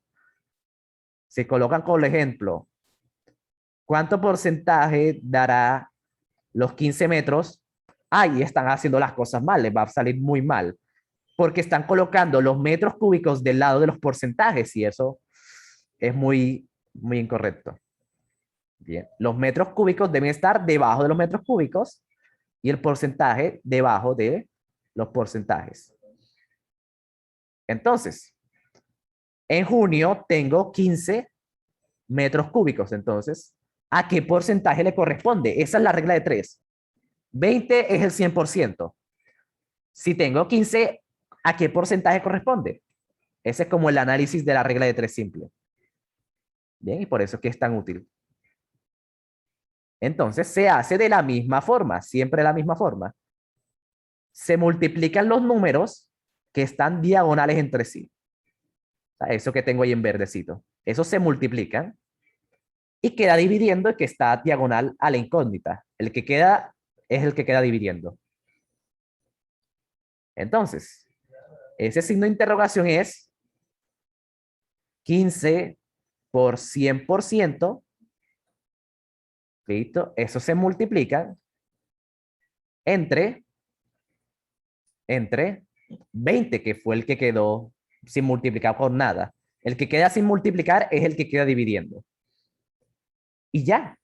¿cuánto porcentaje dará los 15 metros? Ahí están haciendo las cosas mal, les va a salir muy mal. Porque están colocando los metros cúbicos del lado de los porcentajes y eso es muy, muy incorrecto. Bien, los metros cúbicos deben estar debajo de los metros cúbicos y el porcentaje debajo de los porcentajes. Entonces, en junio tengo 15 metros cúbicos. Entonces, ¿a qué porcentaje le corresponde? Esa es la regla de 3. 20 es el 100%. Si tengo 15, ¿a qué porcentaje corresponde? Ese es como el análisis de la regla de 3 simple. Bien, y por eso es que es tan útil. Entonces se hace de la misma forma, siempre de la misma forma. Se multiplican los números que están diagonales entre sí. O sea, eso que tengo ahí en verdecito. Eso se multiplican y queda dividiendo el que está diagonal a la incógnita. El que queda es el que queda dividiendo. Entonces, ese signo de interrogación es 15 por 100%. ¿Listo? Eso se multiplica entre 20, que fue el que quedó sin multiplicar con nada. El que queda sin multiplicar es el que queda dividiendo. Y ya.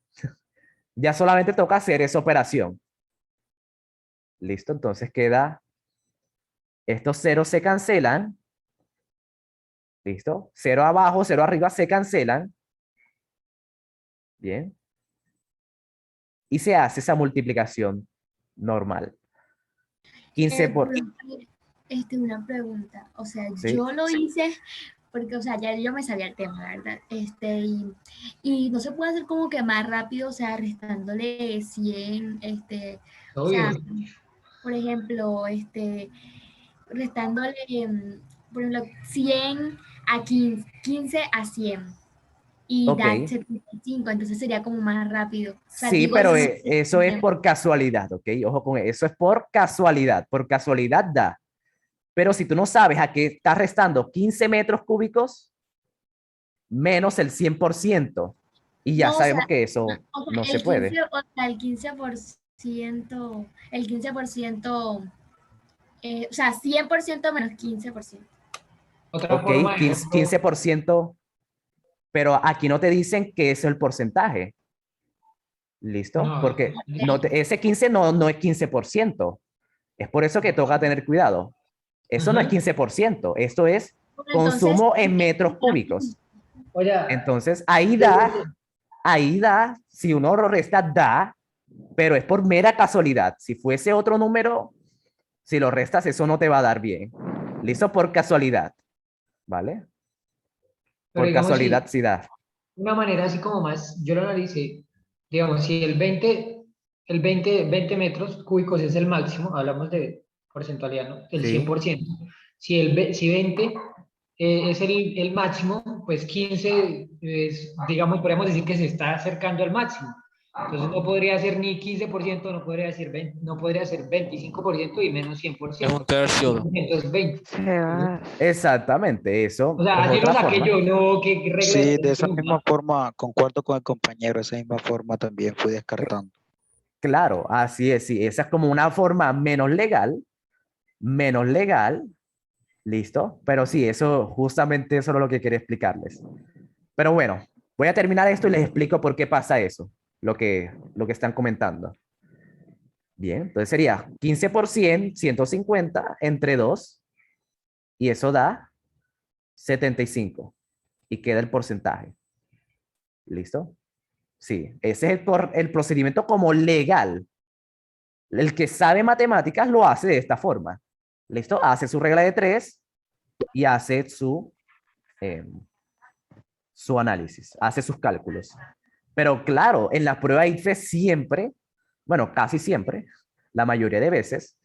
Ya solamente toca hacer esa operación. Listo, entonces queda, estos ceros se cancelan. Listo, 0 abajo, 0 arriba se cancelan. Bien. Y se hace esa multiplicación normal. 15 por... Una pregunta, o sea, Sí. yo lo hice porque, o sea, ya yo me sabía el tema, ¿verdad? Y no se puede hacer como que más rápido, o sea, restándole 100, o sea, Obvio. por ejemplo, restándole, por ejemplo, 100 a 15, 15 a 100 y Ok. da 75, entonces sería como más rápido. O sea, Sí, digo, pero eso eso es por casualidad, ¿ok? Ojo con eso, es por casualidad. Por casualidad da. Pero si tú no sabes a qué estás restando 15 metros cúbicos menos el 100%, y ya No, o sabemos sea, que eso no se el 15, puede. o sea, el 15%, o sea, 100% menos 15%. Otra Ok, forma de 15, ejemplo, 15%, pero aquí no te dicen qué es el porcentaje. ¿Listo? no, Porque ese 15 no es 15%. Es por eso que toca tener cuidado. Eso no es Ujú. 15%, esto es Entonces, consumo en metros cúbicos. Oye, Entonces, ahí da, si uno lo resta, da, pero es por mera casualidad. Si fuese otro número, si lo restas, eso no te va a dar bien. ¿Listo? Por casualidad. ¿Vale? pero Por digamos, si casualidad sí da. una manera así como más, yo lo analicé, digamos, si el 20 metros cúbicos es el máximo, hablamos de porcentualidad, ¿no? El Sí. 100%. Si 20 es el máximo, pues 15 es, digamos, podríamos decir que se está acercando al máximo. Entonces no podría ser ni 15%, no podría ser 20, no podría ser 25% y menos Es 100%. un tercio. 100% es 20. Se va. Exactamente, eso O sea, es así lo otra saqué forma. yo, no, ¿qué regla Sí, de de esa misma nunca? forma, concuerdo con el compañero, esa misma forma también fui descartando. Claro, así es, sí. Esa es como una forma menos legal, listo. Pero sí, eso, justamente eso es lo que quería explicarles. Pero bueno, voy a terminar esto y les explico por qué pasa eso, lo que están comentando. Bien, entonces sería 15%, 150 entre 2, y eso da 75, y queda el porcentaje. ¿Listo? Sí, ese es el procedimiento como legal. El que sabe matemáticas lo hace de esta forma. ¿Listo? Hace su regla de 3 y hace eh, su análisis, hace sus cálculos. Pero claro, en la prueba IFE siempre, bueno, casi siempre, la mayoría de veces,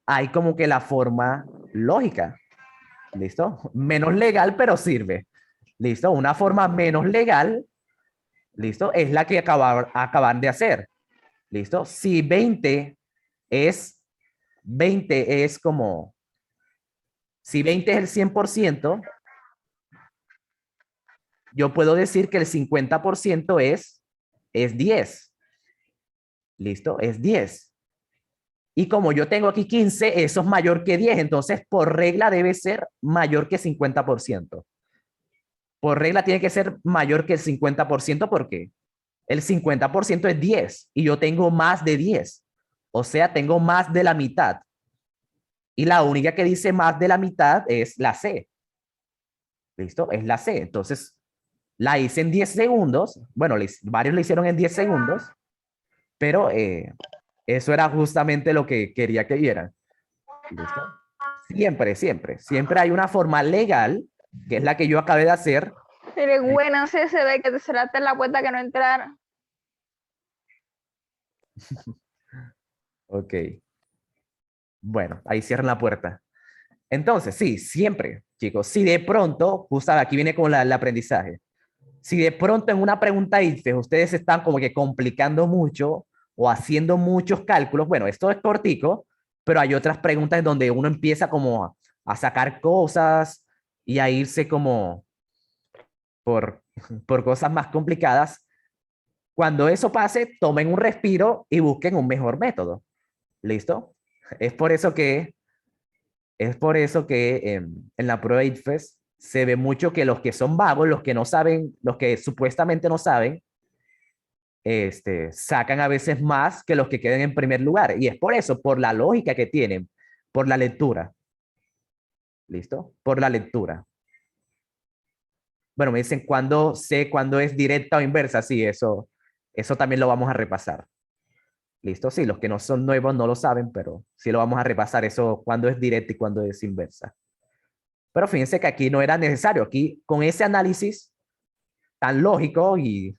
hay como que la forma lógica. ¿Listo? Menos legal, pero sirve. ¿Listo? Una forma menos legal, ¿listo? Es la que acaban de hacer. ¿Listo? Si 20 es como, si 20 es el 100%, yo puedo decir que el 50% es 10. ¿Listo? Es 10. Y como yo tengo aquí 15, eso es mayor que 10. Entonces, por regla debe ser mayor que 50%. Por regla tiene que ser mayor que el 50% porque el 50% es 10 y yo tengo más de 10. O sea, tengo más de la mitad. Y la única que dice más de la mitad es la C. ¿Listo? Es la C. Entonces, la hice en 10 segundos. Bueno, varios lo hicieron en 10 segundos, pero eso era justamente lo que quería que vieran. ¿Listo? Siempre, siempre, siempre hay una forma legal, que es la que yo acabé de hacer. Mire, güey, no sé, se ve que te cerraste la puerta que no entrara. Ok. Bueno, ahí cierran la puerta. Entonces, sí, siempre, chicos, si de pronto, justo aquí viene con el aprendizaje, si de pronto en una pregunta IFE ustedes están como que complicando mucho o haciendo muchos cálculos, bueno, esto es cortico, pero hay otras preguntas donde uno empieza como a sacar cosas y a irse como por, por cosas más complicadas. Cuando eso pase, tomen un respiro y busquen un mejor método. ¿Listo? Es por eso que Es por eso que en la prueba ITFES se ve mucho que los que son vagos, los que no saben, los que supuestamente no saben, sacan a veces más que los que queden en primer lugar. Y es por eso, por la lógica que tienen, por la lectura. ¿Listo? Por la lectura. Bueno, me dicen cuándo sé cuándo es directa o inversa. Sí, eso también lo vamos a repasar. ¿Listo? Sí, los que no son nuevos no lo saben, pero sí lo vamos a repasar eso, cuándo es directa y cuándo es inversa. Pero fíjense que aquí no era necesario. Aquí, con ese análisis tan lógico y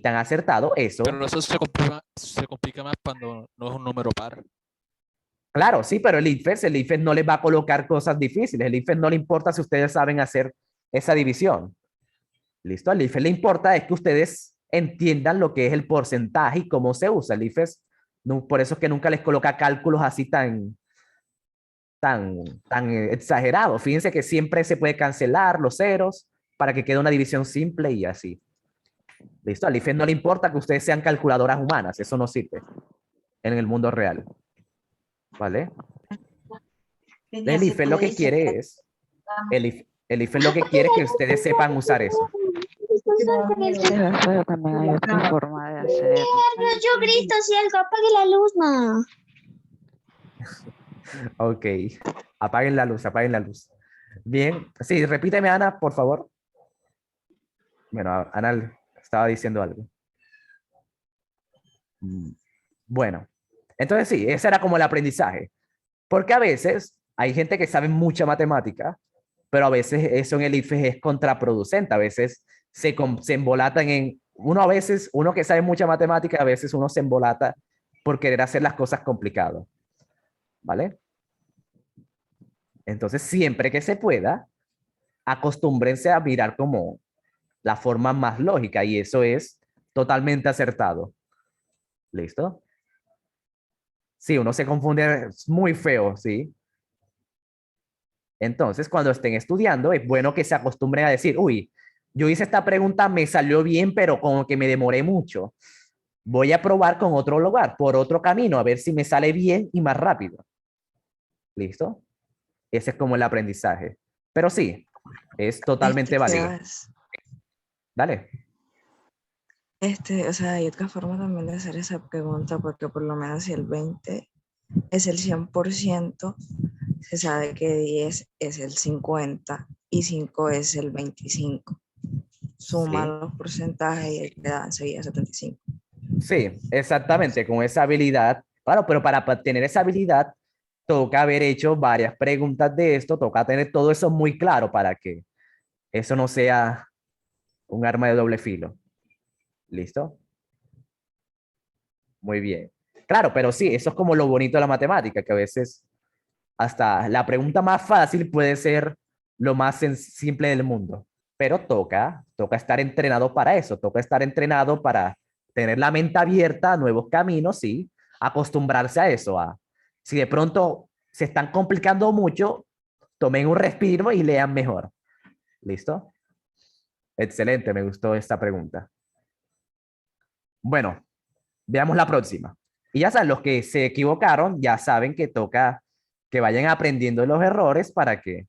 tan acertado, eso... Pero eso se complica más cuando no es un número par. Claro, sí, pero el IFES no les va a colocar cosas difíciles. El IFES no le importa si ustedes saben hacer esa división. ¿Listo? Al IFES le importa es que ustedes entiendan lo que es el porcentaje y cómo se usa. El IFES, no, por eso es que nunca les coloca cálculos así tan exagerados. Fíjense que siempre se puede cancelar los ceros para que quede una división simple y así. ¿Listo? Al IFES no le importa que ustedes sean calculadoras humanas. Eso no sirve en el mundo real. ¿Vale? El IFES lo que quiere es... El IFES lo que quiere es que ustedes sepan usar eso. Pero también hay otra forma de hacer. Yo grito si algo, apague la luz, no. Ok. Apaguen la luz, apaguen la luz. Bien. Sí, repíteme, Ana, por favor. Bueno, Ana estaba diciendo algo. Bueno. Entonces sí, ese era como el aprendizaje. Porque a veces hay gente que sabe mucha matemática, pero a veces eso en el IFES es contraproducente. A veces se embolatan en... Uno que sabe mucha matemática, a veces uno se embolata por querer hacer las cosas complicadas. ¿Vale? Entonces, siempre que se pueda, acostúmbrense a mirar como la forma más lógica y eso es totalmente acertado. ¿Listo? Sí, uno se confunde, es muy feo, ¿sí? Entonces, cuando estén estudiando, es bueno que se acostumbren a decir, uy, yo hice esta pregunta, me salió bien, pero como que me demoré mucho. Voy a probar con otro lugar, por otro camino, a ver si me sale bien y más rápido. ¿Listo? Ese es como el aprendizaje. Pero sí, es totalmente válido. Dale. O sea, hay otra forma también de hacer esa pregunta, porque por lo menos si el 20 es el 100%, se sabe que 10 es el 50 y 5 es el 25. Suma los porcentajes y le da enseguida 75. Sí, exactamente, con esa habilidad. Claro, pero para tener esa habilidad, toca haber hecho varias preguntas de esto, toca tener todo eso muy claro para que eso no sea un arma de doble filo. ¿Listo? Muy bien. Claro, pero sí, eso es como lo bonito de la matemática, que a veces hasta la pregunta más fácil puede ser lo más simple del mundo, pero toca estar entrenado para eso, toca estar entrenado para tener la mente abierta a nuevos caminos y acostumbrarse a eso. Si de pronto se están complicando mucho, tomen un respiro y lean mejor. ¿Listo? Excelente, me gustó esta pregunta. Bueno, veamos la próxima. Y ya saben, los que se equivocaron, ya saben que toca que vayan aprendiendo los errores para que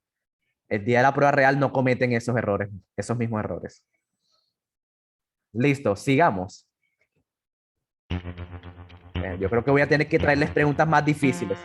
el día de la prueba real no cometen esos errores, esos mismos errores. Listo, sigamos. Yo creo que voy a tener que traerles preguntas más difíciles.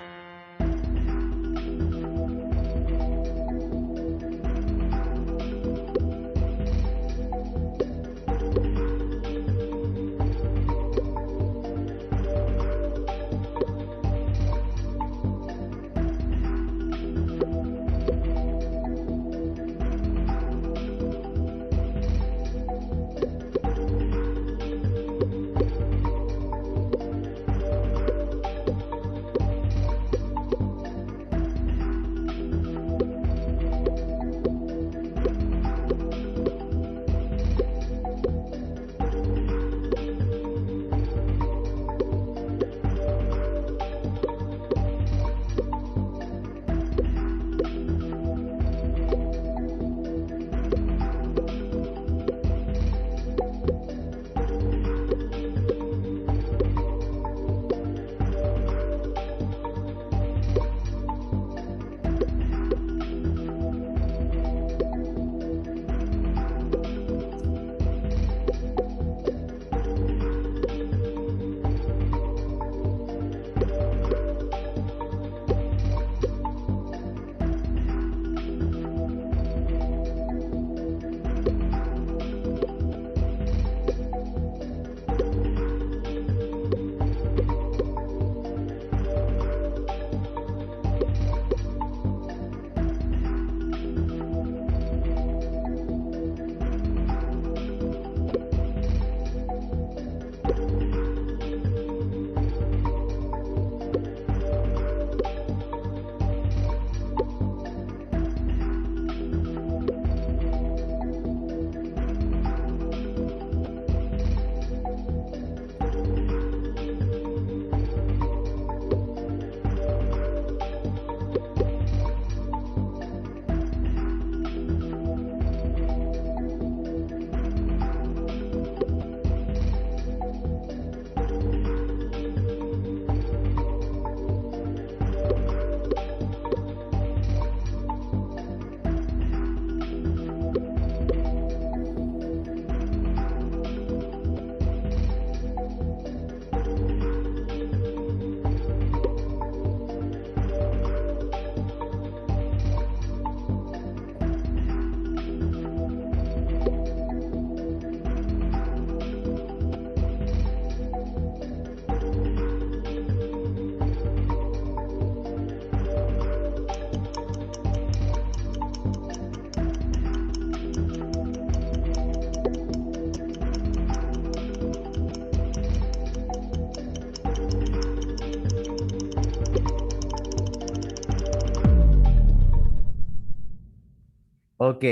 Ok.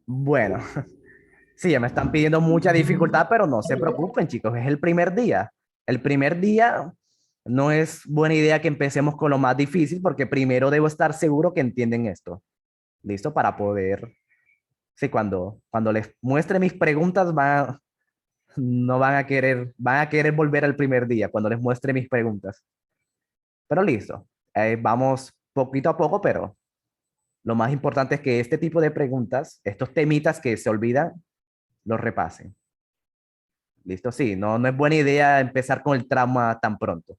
Bueno, sí, ya me están pidiendo mucha dificultad, pero no se preocupen, chicos, es el primer día. El primer día no es buena idea que empecemos con lo más difícil porque primero debo estar seguro que entienden esto. ¿Listo? Para poder, sí, cuando les muestre mis preguntas, no van a querer volver al primer día cuando les muestre mis preguntas. Pero listo, vamos poquito a poco, pero lo más importante es que este tipo de preguntas, estos temitas que se olvidan, los repasen. Listo, sí, no es buena idea empezar con el trauma tan pronto.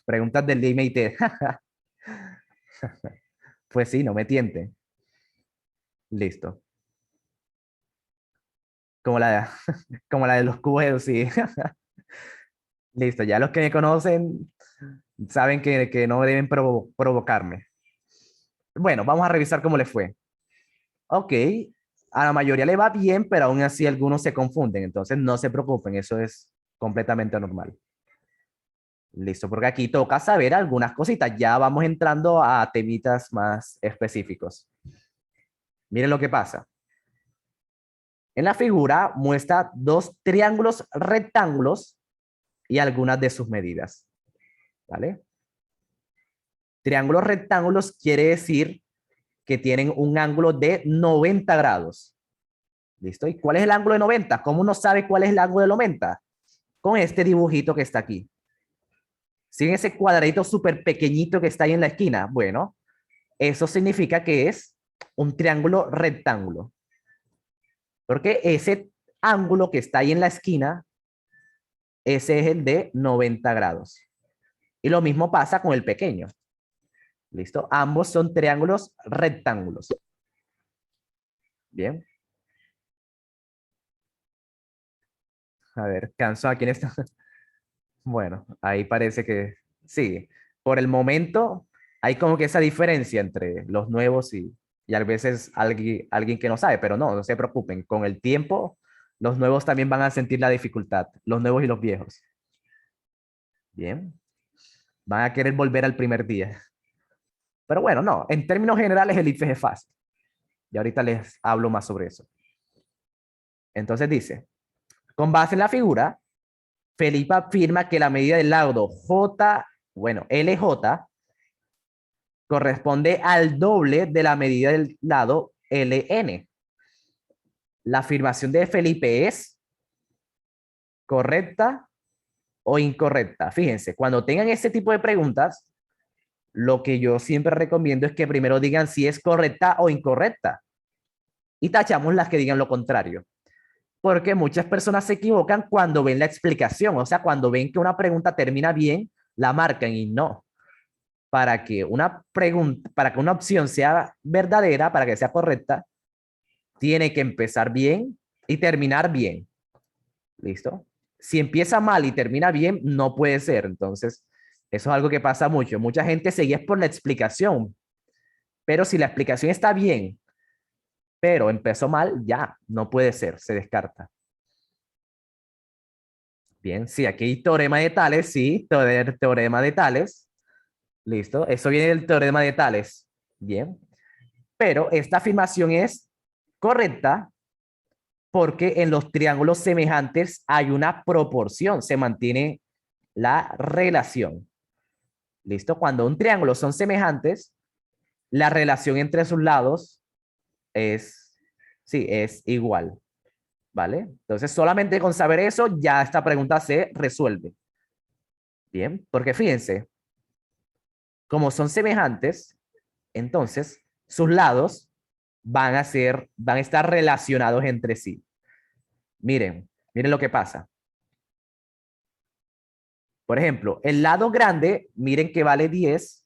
Preguntas del límite. Pues sí, no me tienten. Listo. Como la, como la de los cubos, sí. Listo, ya los que me conocen saben que no deben provocarme. Bueno, vamos a revisar cómo les fue. Ok, a la mayoría le va bien, pero aún así algunos se confunden, entonces no se preocupen, eso es completamente normal. Listo, porque aquí toca saber algunas cositas, ya vamos entrando a temitas más específicos. Miren lo que pasa. En la figura muestra dos triángulos rectángulos y algunas de sus medidas. ¿Vale? Triángulos rectángulos quiere decir que tienen un ángulo de 90 grados. ¿Listo? ¿Y cuál es el ángulo de 90? ¿Cómo uno sabe cuál es el ángulo de 90? Con este dibujito que está aquí. ¿Sí? Ese cuadradito súper pequeñito que está ahí en la esquina. Bueno, eso significa que es un triángulo rectángulo. Porque ese ángulo que está ahí en la esquina, ese es el de 90 grados. Y lo mismo pasa con el pequeño. ¿Listo? Ambos son triángulos rectángulos. Bien. A ver, canso a quién está. Bueno, ahí parece que sí. Por el momento hay como que esa diferencia entre los nuevos y a veces alguien que no sabe, pero no se preocupen. Con el tiempo, los nuevos también van a sentir la dificultad, los nuevos y los viejos. Bien. Van a querer volver al primer día. Pero bueno, no, en términos generales el IFES es fácil. Y ahorita les hablo más sobre eso. Entonces dice, con base en la figura, Felipe afirma que la medida del lado J, bueno, LJ, corresponde al doble de la medida del lado LN. La afirmación de Felipe es correcta o incorrecta. Fíjense, cuando tengan este tipo de preguntas, lo que yo siempre recomiendo es que primero digan si es correcta o incorrecta. Y tachamos las que digan lo contrario. Porque muchas personas se equivocan cuando ven la explicación. O sea, cuando ven que una pregunta termina bien, la marcan y no. Para que una pregunta, para que una opción sea verdadera, para que sea correcta, tiene que empezar bien y terminar bien. ¿Listo? Si empieza mal y termina bien, no puede ser. Entonces, eso es algo que pasa mucho. Mucha gente se guía por la explicación. Pero si la explicación está bien, pero empezó mal, ya, no puede ser, se descarta. Bien, sí, aquí hay teorema de Tales, sí, teorema de Tales. Listo, eso viene del teorema de Tales. Bien, pero esta afirmación es correcta porque en los triángulos semejantes hay una proporción, se mantiene la relación. ¿Listo? Cuando un triángulo son semejantes, la relación entre sus lados es, sí, es igual. ¿Vale? Entonces, solamente con saber eso, ya esta pregunta se resuelve. Bien, porque fíjense, como son semejantes, entonces sus lados van a estar relacionados entre sí. Miren lo que pasa. Por ejemplo, el lado grande, miren que vale 10.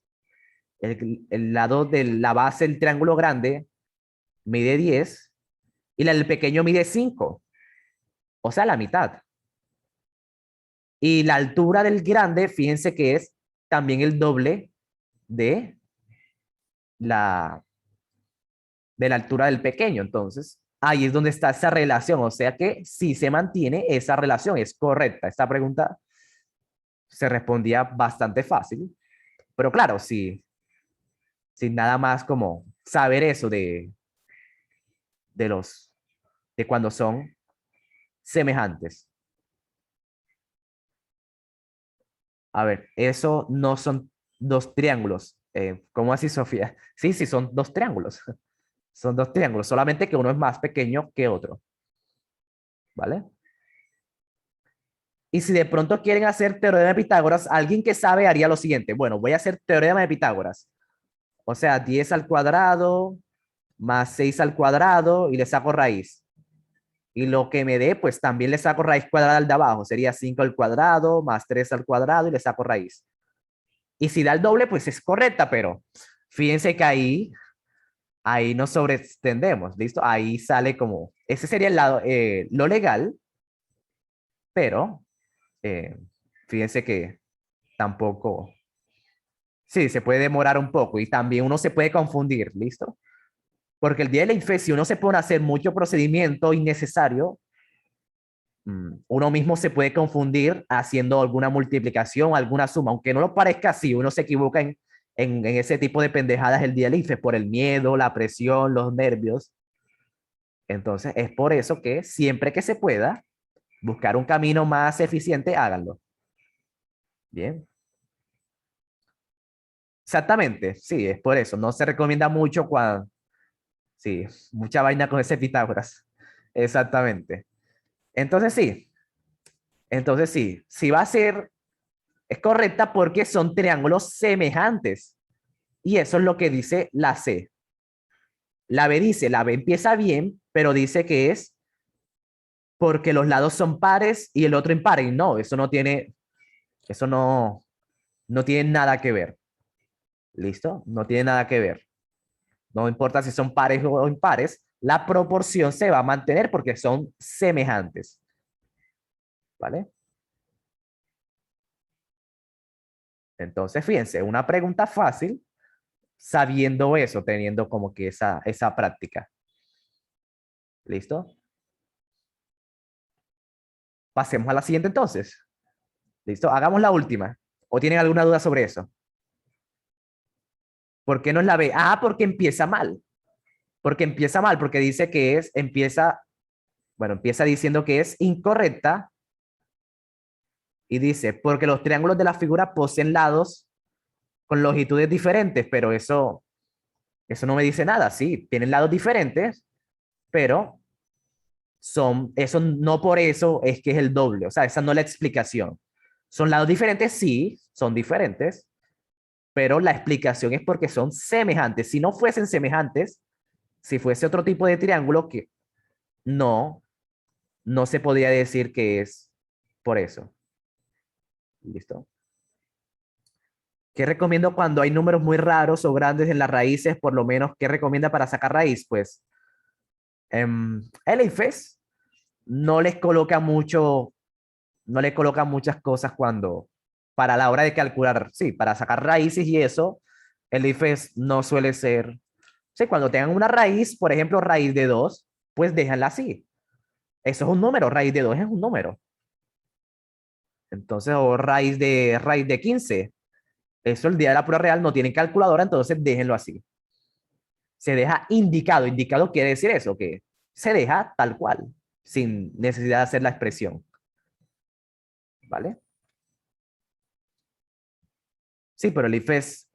El lado de la base del triángulo grande mide 10 y el pequeño mide 5. O sea, la mitad. Y la altura del grande, fíjense que es también el doble de la altura del pequeño. Entonces, ahí es donde está esa relación. O sea que si se mantiene esa relación, es correcta. Esta pregunta se respondía bastante fácil. Pero claro, sin nada más como saber eso de cuando son semejantes. A ver, eso no son dos triángulos. ¿Cómo así, Sofía? Sí, sí, son dos triángulos. Son dos triángulos, solamente que uno es más pequeño que otro. ¿Vale? Y si de pronto quieren hacer teorema de Pitágoras, alguien que sabe haría lo siguiente. Bueno, voy a hacer teorema de Pitágoras. O sea, 10 al cuadrado más 6 al cuadrado y le saco raíz. Y lo que me dé, pues también le saco raíz cuadrada al de abajo. Sería 5 al cuadrado más 3 al cuadrado y le saco raíz. Y si da el doble, pues es correcta, pero fíjense que ahí nos sobreextendemos, ¿listo? Ahí sale como, ese sería el lado, lo legal, pero fíjense que tampoco, sí, se puede demorar un poco y también uno se puede confundir, ¿listo? Porque el día de la IFE, si uno se pone a hacer mucho procedimiento innecesario, uno mismo se puede confundir haciendo alguna multiplicación, alguna suma, aunque no lo parezca así, uno se equivoca en ese tipo de pendejadas el día del IFE por el miedo, la presión, los nervios. Entonces, es por eso que siempre que se pueda buscar un camino más eficiente, háganlo. Bien. Exactamente, sí, es por eso. No se recomienda mucho cuando... Sí, mucha vaina con ese Pitágoras. Exactamente. Entonces sí, si va a ser, es correcta porque son triángulos semejantes. Y eso es lo que dice la C. La B empieza bien, pero dice que es porque los lados son pares y el otro impar. Y no, eso no tiene nada que ver. ¿Listo? No tiene nada que ver. No importa si son pares o impares, la proporción se va a mantener porque son semejantes. ¿Vale? Entonces, fíjense, una pregunta fácil, sabiendo eso, teniendo como que esa práctica. ¿Listo? Pasemos a la siguiente entonces. ¿Listo? Hagamos la última. ¿O tienen alguna duda sobre eso? ¿Por qué no es la B? Ah, porque empieza mal. Porque empieza mal, porque dice que empieza diciendo que es incorrecta. Y dice, porque los triángulos de la figura poseen lados con longitudes diferentes, pero eso no me dice nada. Sí, tienen lados diferentes, pero eso no por eso es que es el doble. O sea, esa no es la explicación. Son lados diferentes, sí, son diferentes, pero la explicación es porque son semejantes. Si no fuesen semejantes, si fuese otro tipo de triángulo, que no se podría decir que es por eso. ¿Listo? ¿Qué recomiendo cuando hay números muy raros o grandes en las raíces? Por lo menos, ¿qué recomienda para sacar raíz? Pues, el IFES no les coloca muchas cosas para la hora de calcular, sí, para sacar raíces y eso, el IFES no suele ser, sí, cuando tengan una raíz, por ejemplo, raíz de 2, pues déjanla así. Eso es un número, raíz de 2 es un número. Entonces, o raíz de 15. Eso el día de la prueba real no tienen calculadora, entonces déjenlo así. Se deja indicado. Indicado quiere decir eso, que se deja tal cual, sin necesidad de hacer la expresión. ¿Vale? Sí, pero el IFES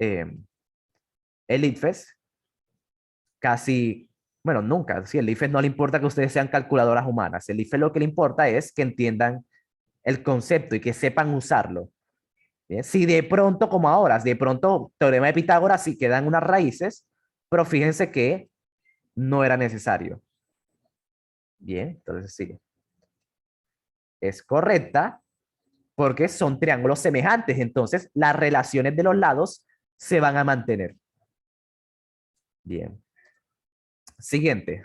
casi, bueno, nunca. Sí, el IFES no le importa que ustedes sean calculadoras humanas. El IFES lo que le importa es que entiendan el concepto y que sepan usarlo. ¿Bien? Si de pronto, como ahora, de pronto, teorema de Pitágoras, sí quedan unas raíces, pero fíjense que no era necesario. Bien, entonces sí. Es correcta porque son triángulos semejantes, entonces las relaciones de los lados se van a mantener. Bien. Siguiente.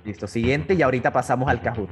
Listo, siguiente y ahorita pasamos al Kahoot.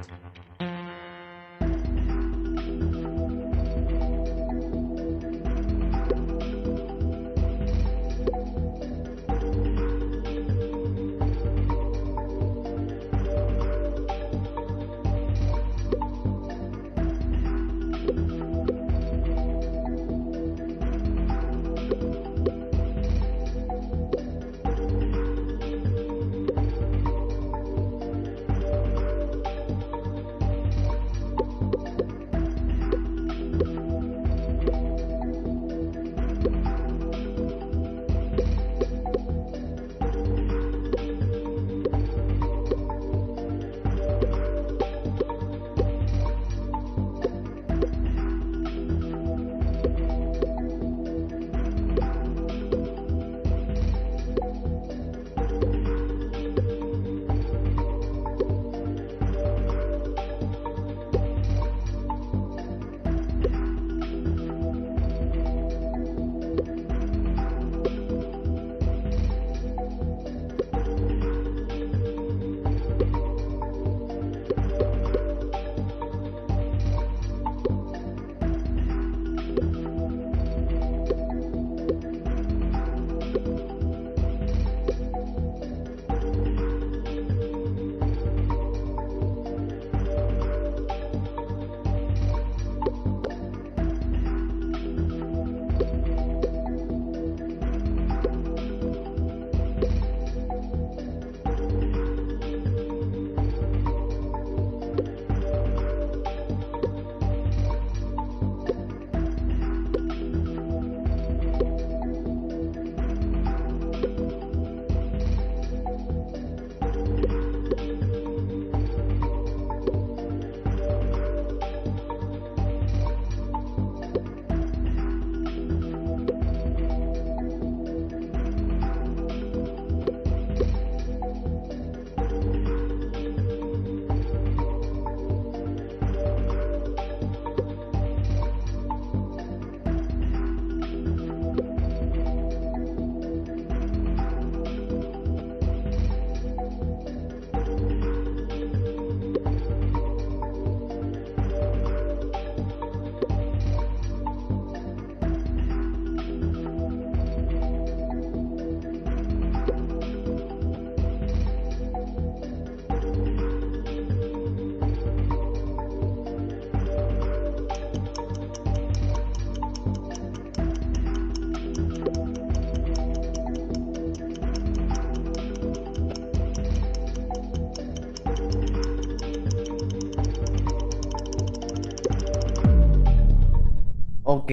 Ok,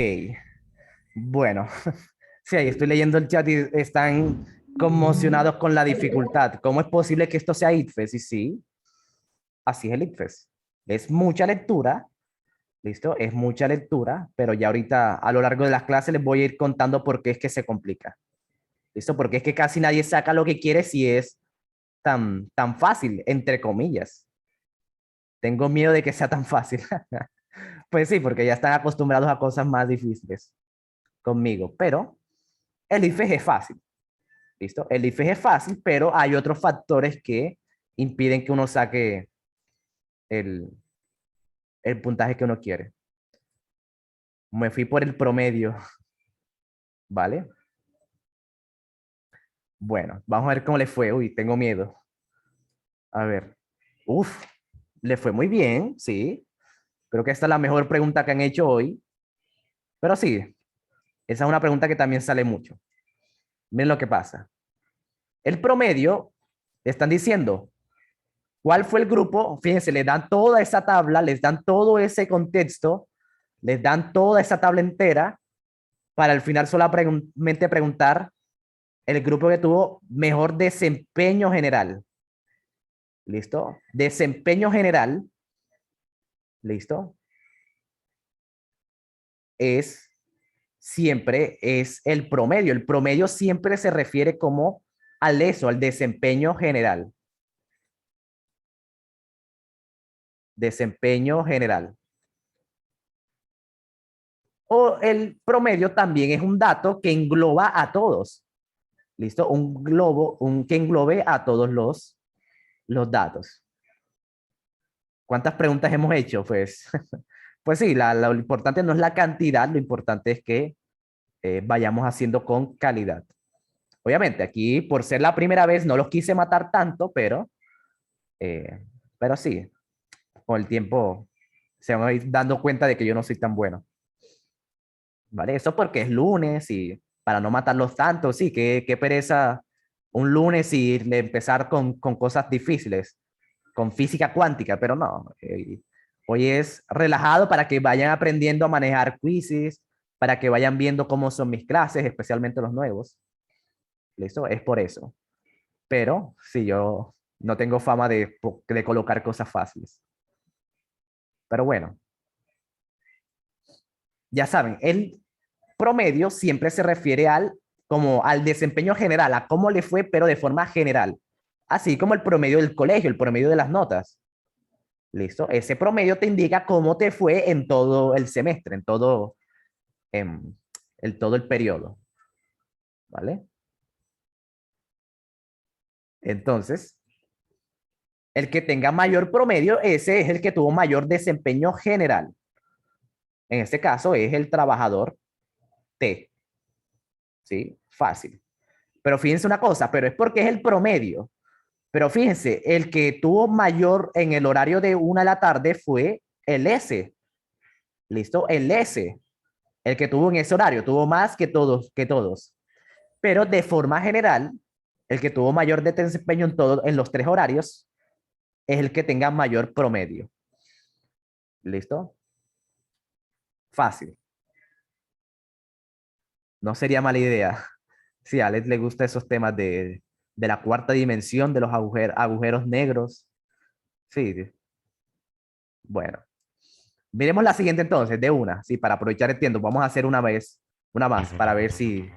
bueno, sí, ahí estoy leyendo el chat y están conmocionados con la dificultad. ¿Cómo es posible que esto sea ITFES? Y sí, así es el ITFES. Es mucha lectura, ¿listo? Es mucha lectura, pero ya ahorita a lo largo de las clases les voy a ir contando por qué es que se complica. ¿Listo? Porque es que casi nadie saca lo que quiere si es tan fácil, entre comillas. Tengo miedo de que sea tan fácil. Pues sí, porque ya están acostumbrados a cosas más difíciles conmigo, pero el IFES es fácil, ¿listo? El IFES es fácil, pero hay otros factores que impiden que uno saque el, el puntaje que uno quiere. Me fui por el promedio, ¿vale? Bueno, vamos a ver cómo le fue. Uy, tengo miedo. A ver. Uf, le fue muy bien, sí. Creo que esta es la mejor pregunta que han hecho hoy. Pero sí, esa es una pregunta que también sale mucho. Miren lo que pasa. El promedio, están diciendo, ¿cuál fue el grupo? Fíjense, les dan toda esa tabla, les dan todo ese contexto, les dan toda esa tabla entera para al final solamente preguntar el grupo que tuvo mejor desempeño general. ¿Listo? Desempeño general. ¿Listo? Siempre es el promedio. El promedio siempre se refiere como al desempeño general. Desempeño general. O el promedio también es un dato que engloba a todos. ¿Listo? Que englobe a todos los datos. ¿Cuántas preguntas hemos hecho? Pues, pues sí, lo importante no es la cantidad, lo importante es que vayamos haciendo con calidad. Obviamente, aquí por ser la primera vez no los quise matar tanto, pero sí, con el tiempo se van a ir dando cuenta de que yo no soy tan bueno. ¿Vale? Eso porque es lunes y para no matarlos tanto, sí, qué pereza un lunes y empezar con cosas difíciles, con física cuántica, pero no. Hoy es relajado para que vayan aprendiendo a manejar quizzes, para que vayan viendo cómo son mis clases, especialmente los nuevos. ¿Listo? Es por eso. Pero sí, yo no tengo fama de colocar cosas fáciles. Pero bueno. Ya saben, el promedio siempre se refiere como al desempeño general, a cómo le fue, pero de forma general. Así como el promedio del colegio, el promedio de las notas. ¿Listo? Ese promedio te indica cómo te fue en todo el semestre, en todo el periodo. ¿Vale? Entonces, el que tenga mayor promedio, ese es el que tuvo mayor desempeño general. En este caso es el trabajador T. ¿Sí? Fácil. Pero fíjense una cosa, pero es porque es el promedio. Pero fíjense, el que tuvo mayor en el horario de 1 de la tarde fue el S. ¿Listo? El S. El que tuvo en ese horario, tuvo más que todos. Pero de forma general, el que tuvo mayor desempeño en los 3 horarios es el que tenga mayor promedio. ¿Listo? Fácil. No sería mala idea. Si a Alex le gustan esos temas de la cuarta dimensión, de los agujeros negros. Sí. Bueno. Miremos la siguiente entonces, de una. Sí, para aprovechar el tiempo. Vamos a hacer una más, para ver si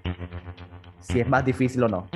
es más difícil o no.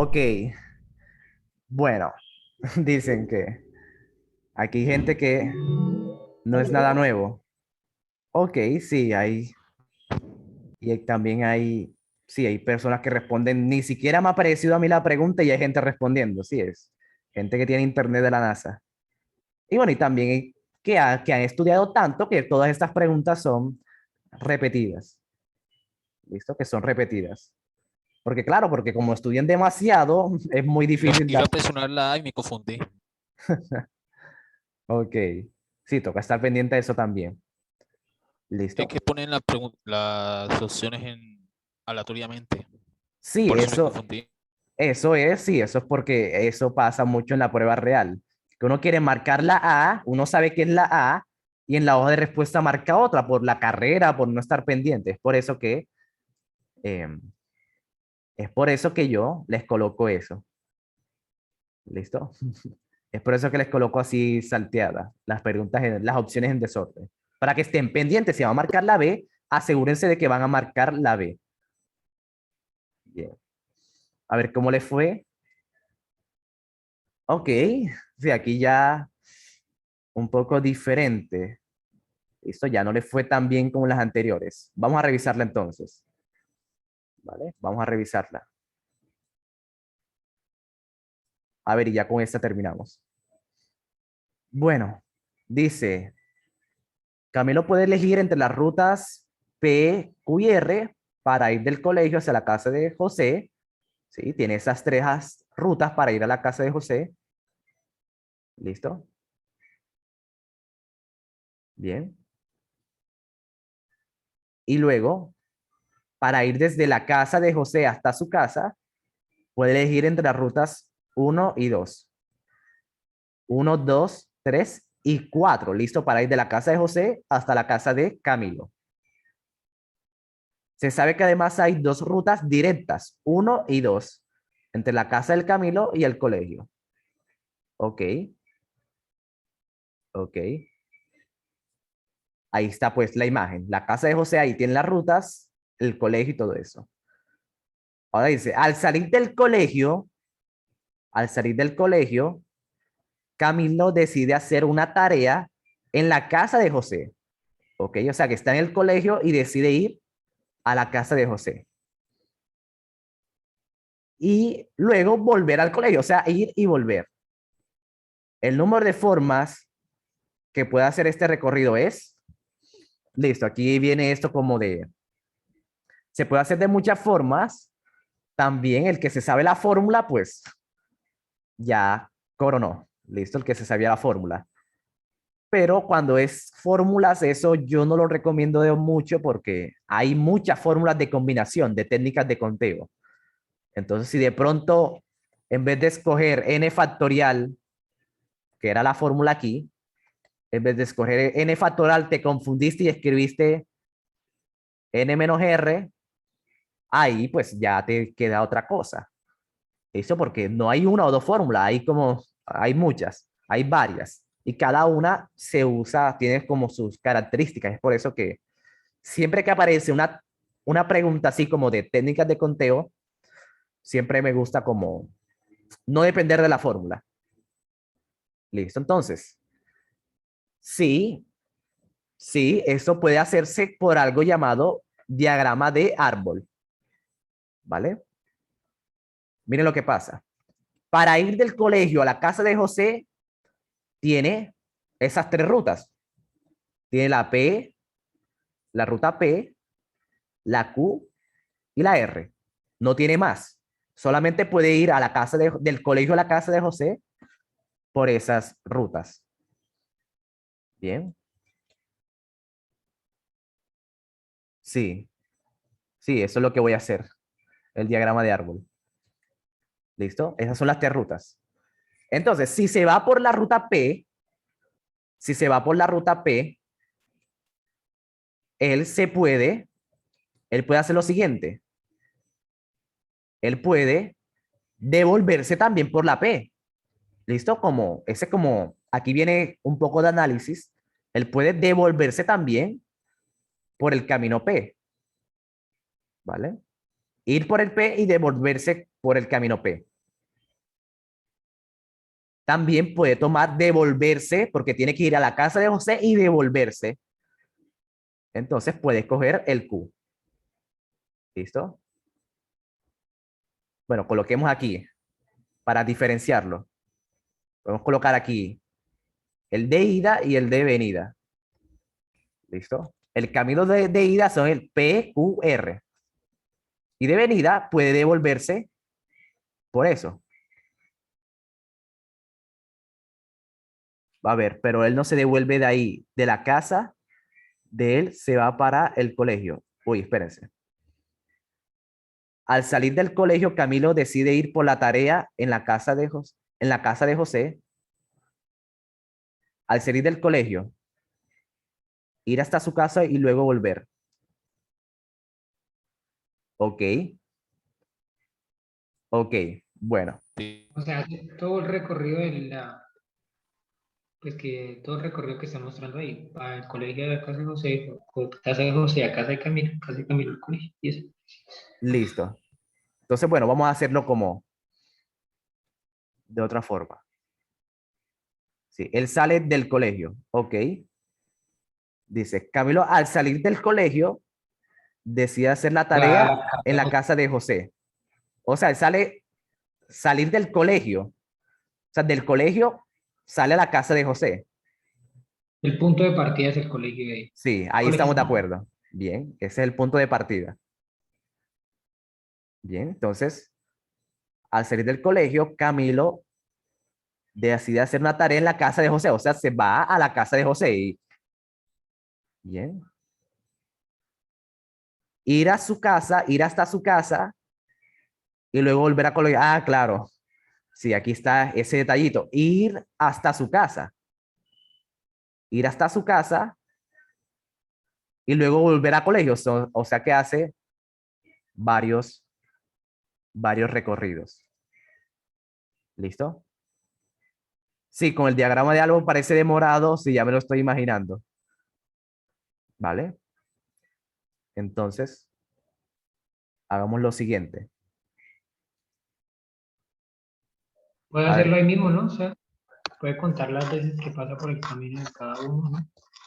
Ok, bueno, dicen que aquí hay gente que no es nada nuevo. Ok, sí, también hay, sí, hay personas que responden, ni siquiera me ha parecido a mí la pregunta y hay gente respondiendo, sí es, gente que tiene internet de la NASA. Y bueno, y también hay que han estudiado tanto que todas estas preguntas son repetidas. ¿Listo? Que son repetidas. Porque claro, porque como estudian demasiado, es muy difícil Iba dar. a presionar la A y me confundí. Ok, sí, toca estar pendiente de eso también. Es ¿Listo? que ponen las opciones aleatoriamente. Sí, Por eso me confundí. eso es, sí, eso es porque eso pasa mucho en la prueba real. Que uno quiere marcar la A, uno sabe que es la A, y en la hoja de respuesta marca otra por la carrera, por no estar pendiente. Em, es por eso que yo les coloco eso. ¿Listo? Es por eso que les coloco así salteadas las preguntas, las opciones en desorden. Para que estén pendientes, si van a marcar la B, asegúrense de que van a marcar la B. Bien. A ver cómo les fue. Ok, sí, aquí ya un poco diferente. Esto ya no le fue tan bien como las anteriores. Vamos a revisarla entonces. ¿Vale? Vamos a revisarla. A ver, y ya con esta terminamos. Bueno, dice, Camilo puede elegir entre las rutas P, Q y R para ir del colegio hacia la casa de José. ¿Sí? Tiene esas tres rutas para ir a la casa de José. ¿Listo? Bien. Y luego, para ir desde la casa de José hasta su casa, puede elegir entre las rutas 1 y 2. 1, 2, 3 y 4. ¿Listo? Para ir de la casa de José hasta la casa de Camilo. Se sabe que además hay dos rutas directas, 1 y 2, entre la casa del Camilo y el colegio. Ok. Ok. Ahí está pues la imagen. La casa de José, ahí tiene las rutas, el colegio y todo eso. Ahora dice, al salir del colegio, Camilo decide hacer una tarea en la casa de José. Ok, o sea que está en el colegio y decide ir a la casa de José. Y luego volver al colegio, o sea, ir y volver. El número de formas que puede hacer este recorrido es, listo, aquí viene esto como de, se puede hacer de muchas formas. También el que se sabe la fórmula, pues ya coronó. Listo, el que se sabía la fórmula. Pero cuando es fórmulas, eso yo no lo recomiendo de mucho porque hay muchas fórmulas de combinación, de técnicas de conteo. Entonces, si de pronto, en vez de escoger n factorial, que era la fórmula aquí, en vez de escoger n factorial, te confundiste y escribiste n menos r, ahí pues ya te queda otra cosa. Eso porque no hay una o dos fórmulas, hay muchas, hay varias. Y cada una se usa, tiene como sus características. Es por eso que siempre que aparece una pregunta así como de técnicas de conteo, siempre me gusta como no depender de la fórmula. Listo, entonces, sí, eso puede hacerse por algo llamado diagrama de árbol. ¿Vale? Miren lo que pasa. Para ir del colegio a la casa de José, tiene esas 3 rutas. Tiene la P, la ruta P, la Q y la R. No tiene más. Solamente puede ir a la casa del colegio a la casa de José por esas rutas. Bien. Sí, eso es lo que voy a hacer. El diagrama de árbol. ¿Listo? Esas son las 3 rutas. Entonces, si se va por la ruta P, él puede hacer lo siguiente. Él puede devolverse también por la P. ¿Listo? Aquí viene un poco de análisis. Él puede devolverse también por el camino P. ¿Vale? Ir por el P y devolverse por el camino P. También puede tomar devolverse porque tiene que ir a la casa de José y devolverse. Entonces puede escoger el Q. ¿Listo? Bueno, coloquemos aquí para diferenciarlo. Podemos colocar aquí el de ida y el de venida. ¿Listo? El camino de ida son el PQR. Y de venida puede devolverse por eso. Va a ver, pero él no se devuelve de ahí, de la casa de él se va para el colegio. Uy, espérense. Al salir del colegio, Camilo decide ir por la tarea en la casa de José. Al salir del colegio, ir hasta su casa y luego volver. Ok. Ok, bueno. O sea, todo el recorrido todo el recorrido que está mostrando ahí, para el colegio de la casa de José, o casa de José a casa de Camilo al colegio, y eso. Listo. Entonces, bueno, vamos a hacerlo como de otra forma. Sí, él sale del colegio. Ok. Dice, Camilo, al salir del colegio, decide hacer la tarea en la casa de José. O sea, salir del colegio. O sea, del colegio sale a la casa de José. El punto de partida es el colegio de ahí. Sí, ahí estamos de acuerdo. Bien, ese es el punto de partida. Bien, entonces, al salir del colegio, Camilo decide hacer una tarea en la casa de José. O sea, se va a la casa de José. Bien. Ir a su casa, ir hasta su casa y luego volver a colegio. Ah, claro. Sí, aquí está ese detallito. Ir hasta su casa. Ir hasta su casa y luego volver a colegio. O sea que hace varios recorridos. ¿Listo? Sí, con el diagrama de árbol parece demorado. Sí, ya me lo estoy imaginando. ¿Vale? Entonces, hagamos lo siguiente. Puede hacerlo ahí mismo, ¿no? O sea, puede contar las veces que pasa por el camino de cada uno, ¿no?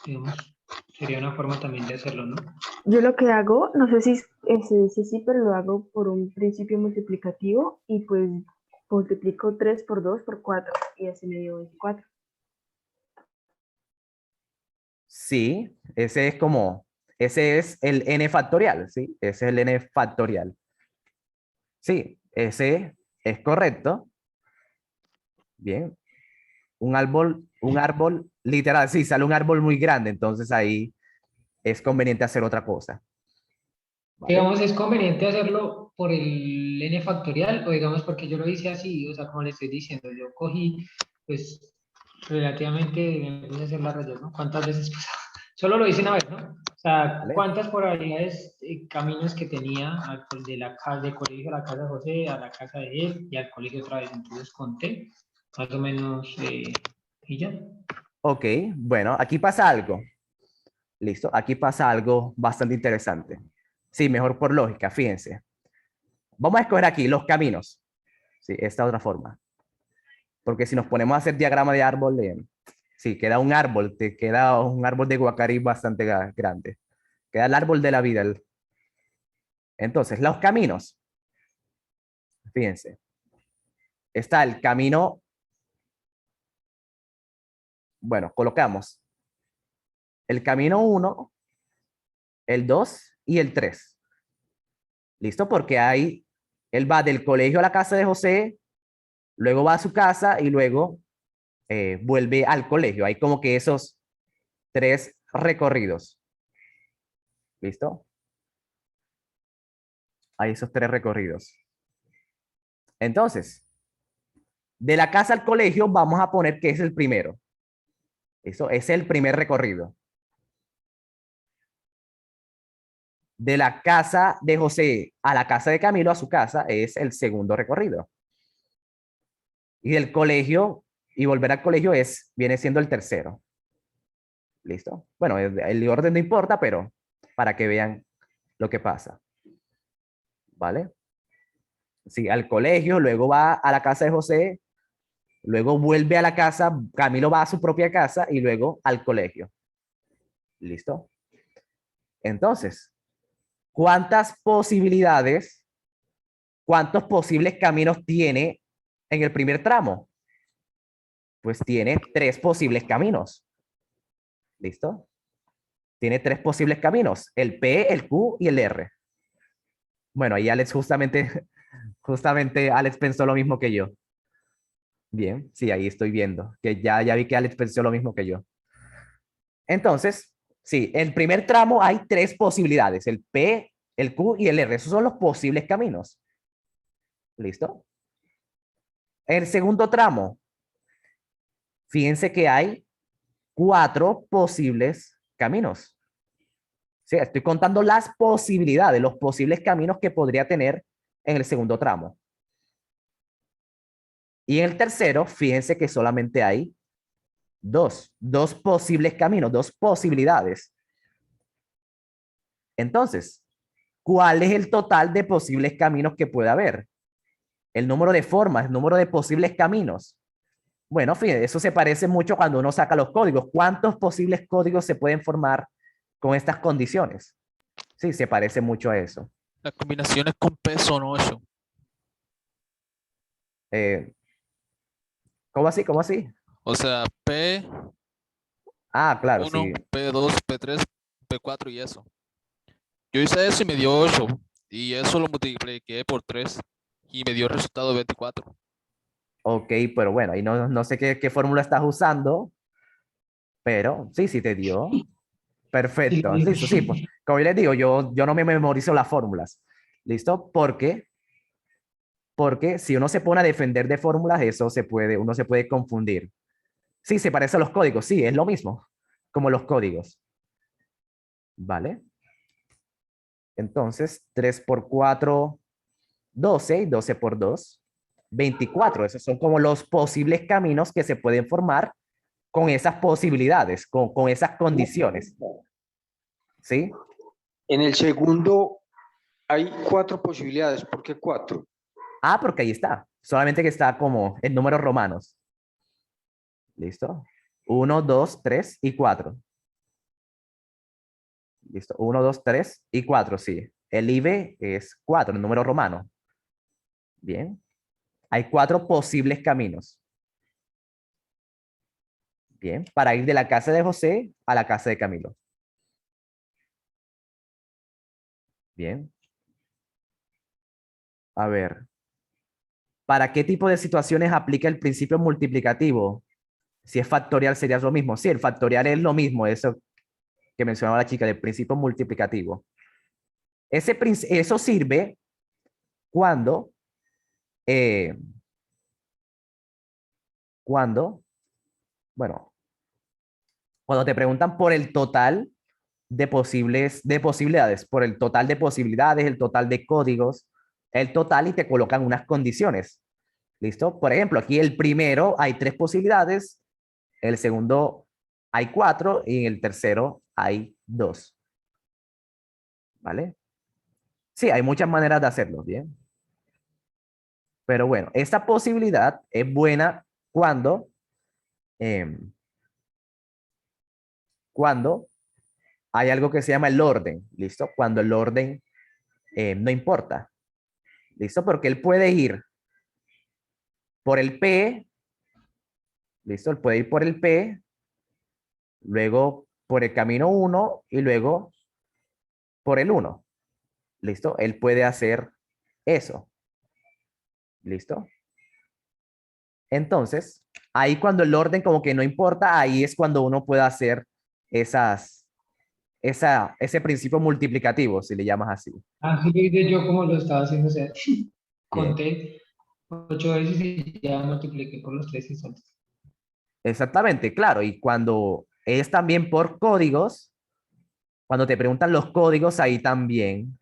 Digamos, sería una forma también de hacerlo, ¿no? Yo lo que hago, no sé si se dice así, pero lo hago por un principio multiplicativo y pues multiplico 3 por 2 por 4 y así me dio 24. Sí, ese es el n factorial, ¿sí? Ese es el n factorial. Sí, ese es correcto. Bien. Un árbol literal, sí, sale un árbol muy grande, entonces ahí es conveniente hacer otra cosa. ¿Vale? Digamos, es conveniente hacerlo por el n factorial o digamos porque yo lo hice así, o sea, como le estoy diciendo, yo cogí, pues, relativamente, me puse a hacer las rayas, ¿no? ¿Cuántas veces pasaba? Solo lo hice una vez, ¿no? O sea, ¿Vale? ¿cuántas probabilidades, caminos que tenía de la casa, del colegio a la casa de José, a la casa de él y al colegio otra vez? Entonces conté, más o menos, y ya. Ok, bueno, aquí pasa algo. Listo, aquí pasa algo bastante interesante. Sí, mejor por lógica, fíjense. vamos a escoger aquí los caminos. Sí, esta otra forma. Porque si nos ponemos a hacer diagrama de árbol, sí, queda un árbol, te queda un árbol de guacarí bastante grande. Queda el árbol de la vida. Entonces, los caminos. Fíjense. Está el camino. Bueno, colocamos el camino 1, el 2 y el 3. ¿Listo? Porque ahí él va del colegio a la casa de José, luego va a su casa y luego vuelve al colegio. Hay como que esos 3 recorridos. ¿Listo? Hay esos 3 recorridos. Entonces, de la casa al colegio vamos a poner que es el primero. Eso es el primer recorrido. De la casa de José a la casa de Camilo, a su casa, es el segundo recorrido. Y del colegio y volver al colegio viene siendo el tercero. ¿Listo? Bueno, el orden no importa, pero para que vean lo que pasa. ¿Vale? Sí, al colegio, luego va a la casa de José, luego vuelve a la casa, Camilo va a su propia casa y luego al colegio. ¿Listo? Entonces, ¿cuántas posibilidades, cuántos posibles caminos tiene en el primer tramo? Pues tiene 3 posibles caminos. ¿Listo? Tiene 3 posibles caminos, el P, el Q y el R. Bueno, ahí Alex justamente Alex pensó lo mismo que yo. Bien, sí, ahí estoy viendo, que ya vi que Alex pensó lo mismo que yo. Entonces, sí, en el primer tramo hay 3 posibilidades, el P, el Q y el R. Esos son los posibles caminos. ¿Listo? En el segundo tramo, fíjense que hay 4 posibles caminos. Sí, estoy contando las posibilidades, los posibles caminos que podría tener en el segundo tramo. Y en el tercero, fíjense que solamente hay 2 posibles caminos, 2 posibilidades. Entonces, ¿cuál es el total de posibles caminos que puede haber? El número de formas, el número de posibles caminos. Bueno, fíjense, eso se parece mucho cuando uno saca los códigos. ¿Cuántos posibles códigos se pueden formar con estas condiciones? Sí, se parece mucho a eso. Las combinaciones con P son 8. ¿Cómo así? ¿Cómo así? O sea, P, Ah, claro, 1, sí. P2, P3, P4 y eso. Yo hice eso y me dio 8. Y eso lo multipliqué por 3 y me dio el resultado 24. Ok, pero bueno, ahí no sé qué fórmula estás usando, pero sí te dio. Perfecto, listo, sí, pues como yo les digo, yo no me memorizo las fórmulas, ¿listo? Porque si uno se pone a defender de fórmulas, uno se puede confundir. Sí, se parece a los códigos, sí, es lo mismo, como los códigos. ¿Vale? Entonces, 3 por 4, 12, y 12 por 2, 24. Esos son como los posibles caminos que se pueden formar con esas posibilidades, con esas condiciones. ¿Sí? En el segundo hay 4 posibilidades. ¿Por qué 4? Ah, porque ahí está. Solamente que está como en números romanos. ¿Listo? 1, 2, 3 y 4. ¿Listo? 1, 2, 3 y 4, sí. El IB es 4, en número romano. Bien. Hay 4 posibles caminos. Bien. Para ir de la casa de José a la casa de Camilo. Bien. A ver. ¿Para qué tipo de situaciones aplica el principio multiplicativo? Si es factorial, sería lo mismo. Sí, el factorial es lo mismo, eso que mencionaba la chica del principio multiplicativo. Eso sirve cuando, bueno, cuando te preguntan por el total de posibilidades, por el total de posibilidades, el total de códigos, el total y te colocan unas condiciones. ¿Listo? Por ejemplo, aquí el primero hay 3 posibilidades, el segundo hay 4 y en el tercero hay 2. ¿Vale? Sí, hay muchas maneras de hacerlo, ¿bien? Pero bueno, esta posibilidad es buena cuando, cuando hay algo que se llama el orden, ¿listo? Cuando el orden no importa, ¿listo? Porque él puede ir por el P, ¿listo? Él puede ir por el P, luego por el camino 1 y luego por el 1, ¿listo? Él puede hacer eso, ¿listo? Entonces, ahí cuando el orden como que no importa, ahí es cuando uno puede hacer ese principio multiplicativo, si le llamas así. Así lo hice yo como lo estaba haciendo, o sea, Bien. conté 8 veces y ya multipliqué por los 3 instantes. Exactamente, claro. Y cuando es también por códigos, cuando te preguntan los códigos, ahí también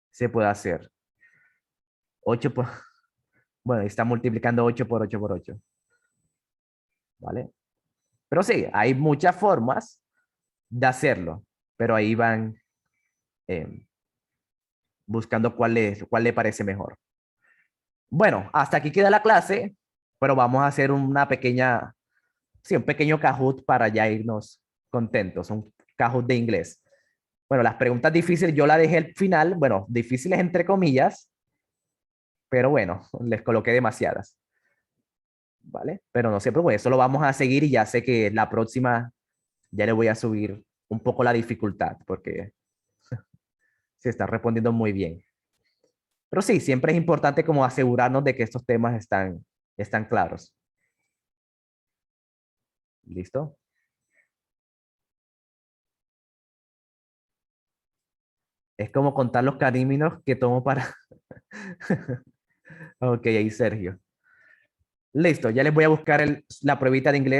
se puede hacer. 8 por... Bueno, está multiplicando 8 por 8 por 8. ¿Vale? Pero sí, hay muchas formas de hacerlo, pero ahí van buscando cuál le parece mejor. Bueno, hasta aquí queda la clase, pero vamos a hacer una pequeña, sí, un pequeño Kahoot para ya irnos contentos, un Kahoot de inglés. Bueno, las preguntas difíciles yo las dejé al final, bueno, difíciles entre comillas, pero bueno, les coloqué demasiadas. ¿Vale? Pero no se preocupen, eso lo vamos a seguir y ya sé que la próxima ya le voy a subir un poco la dificultad porque se está respondiendo muy bien. Pero sí, siempre es importante como asegurarnos de que estos temas están claros. ¿Listo? Es como contar los caríminos que tomo para... Ok, ahí Sergio. Listo, ya les voy a buscar la pruebita de inglés.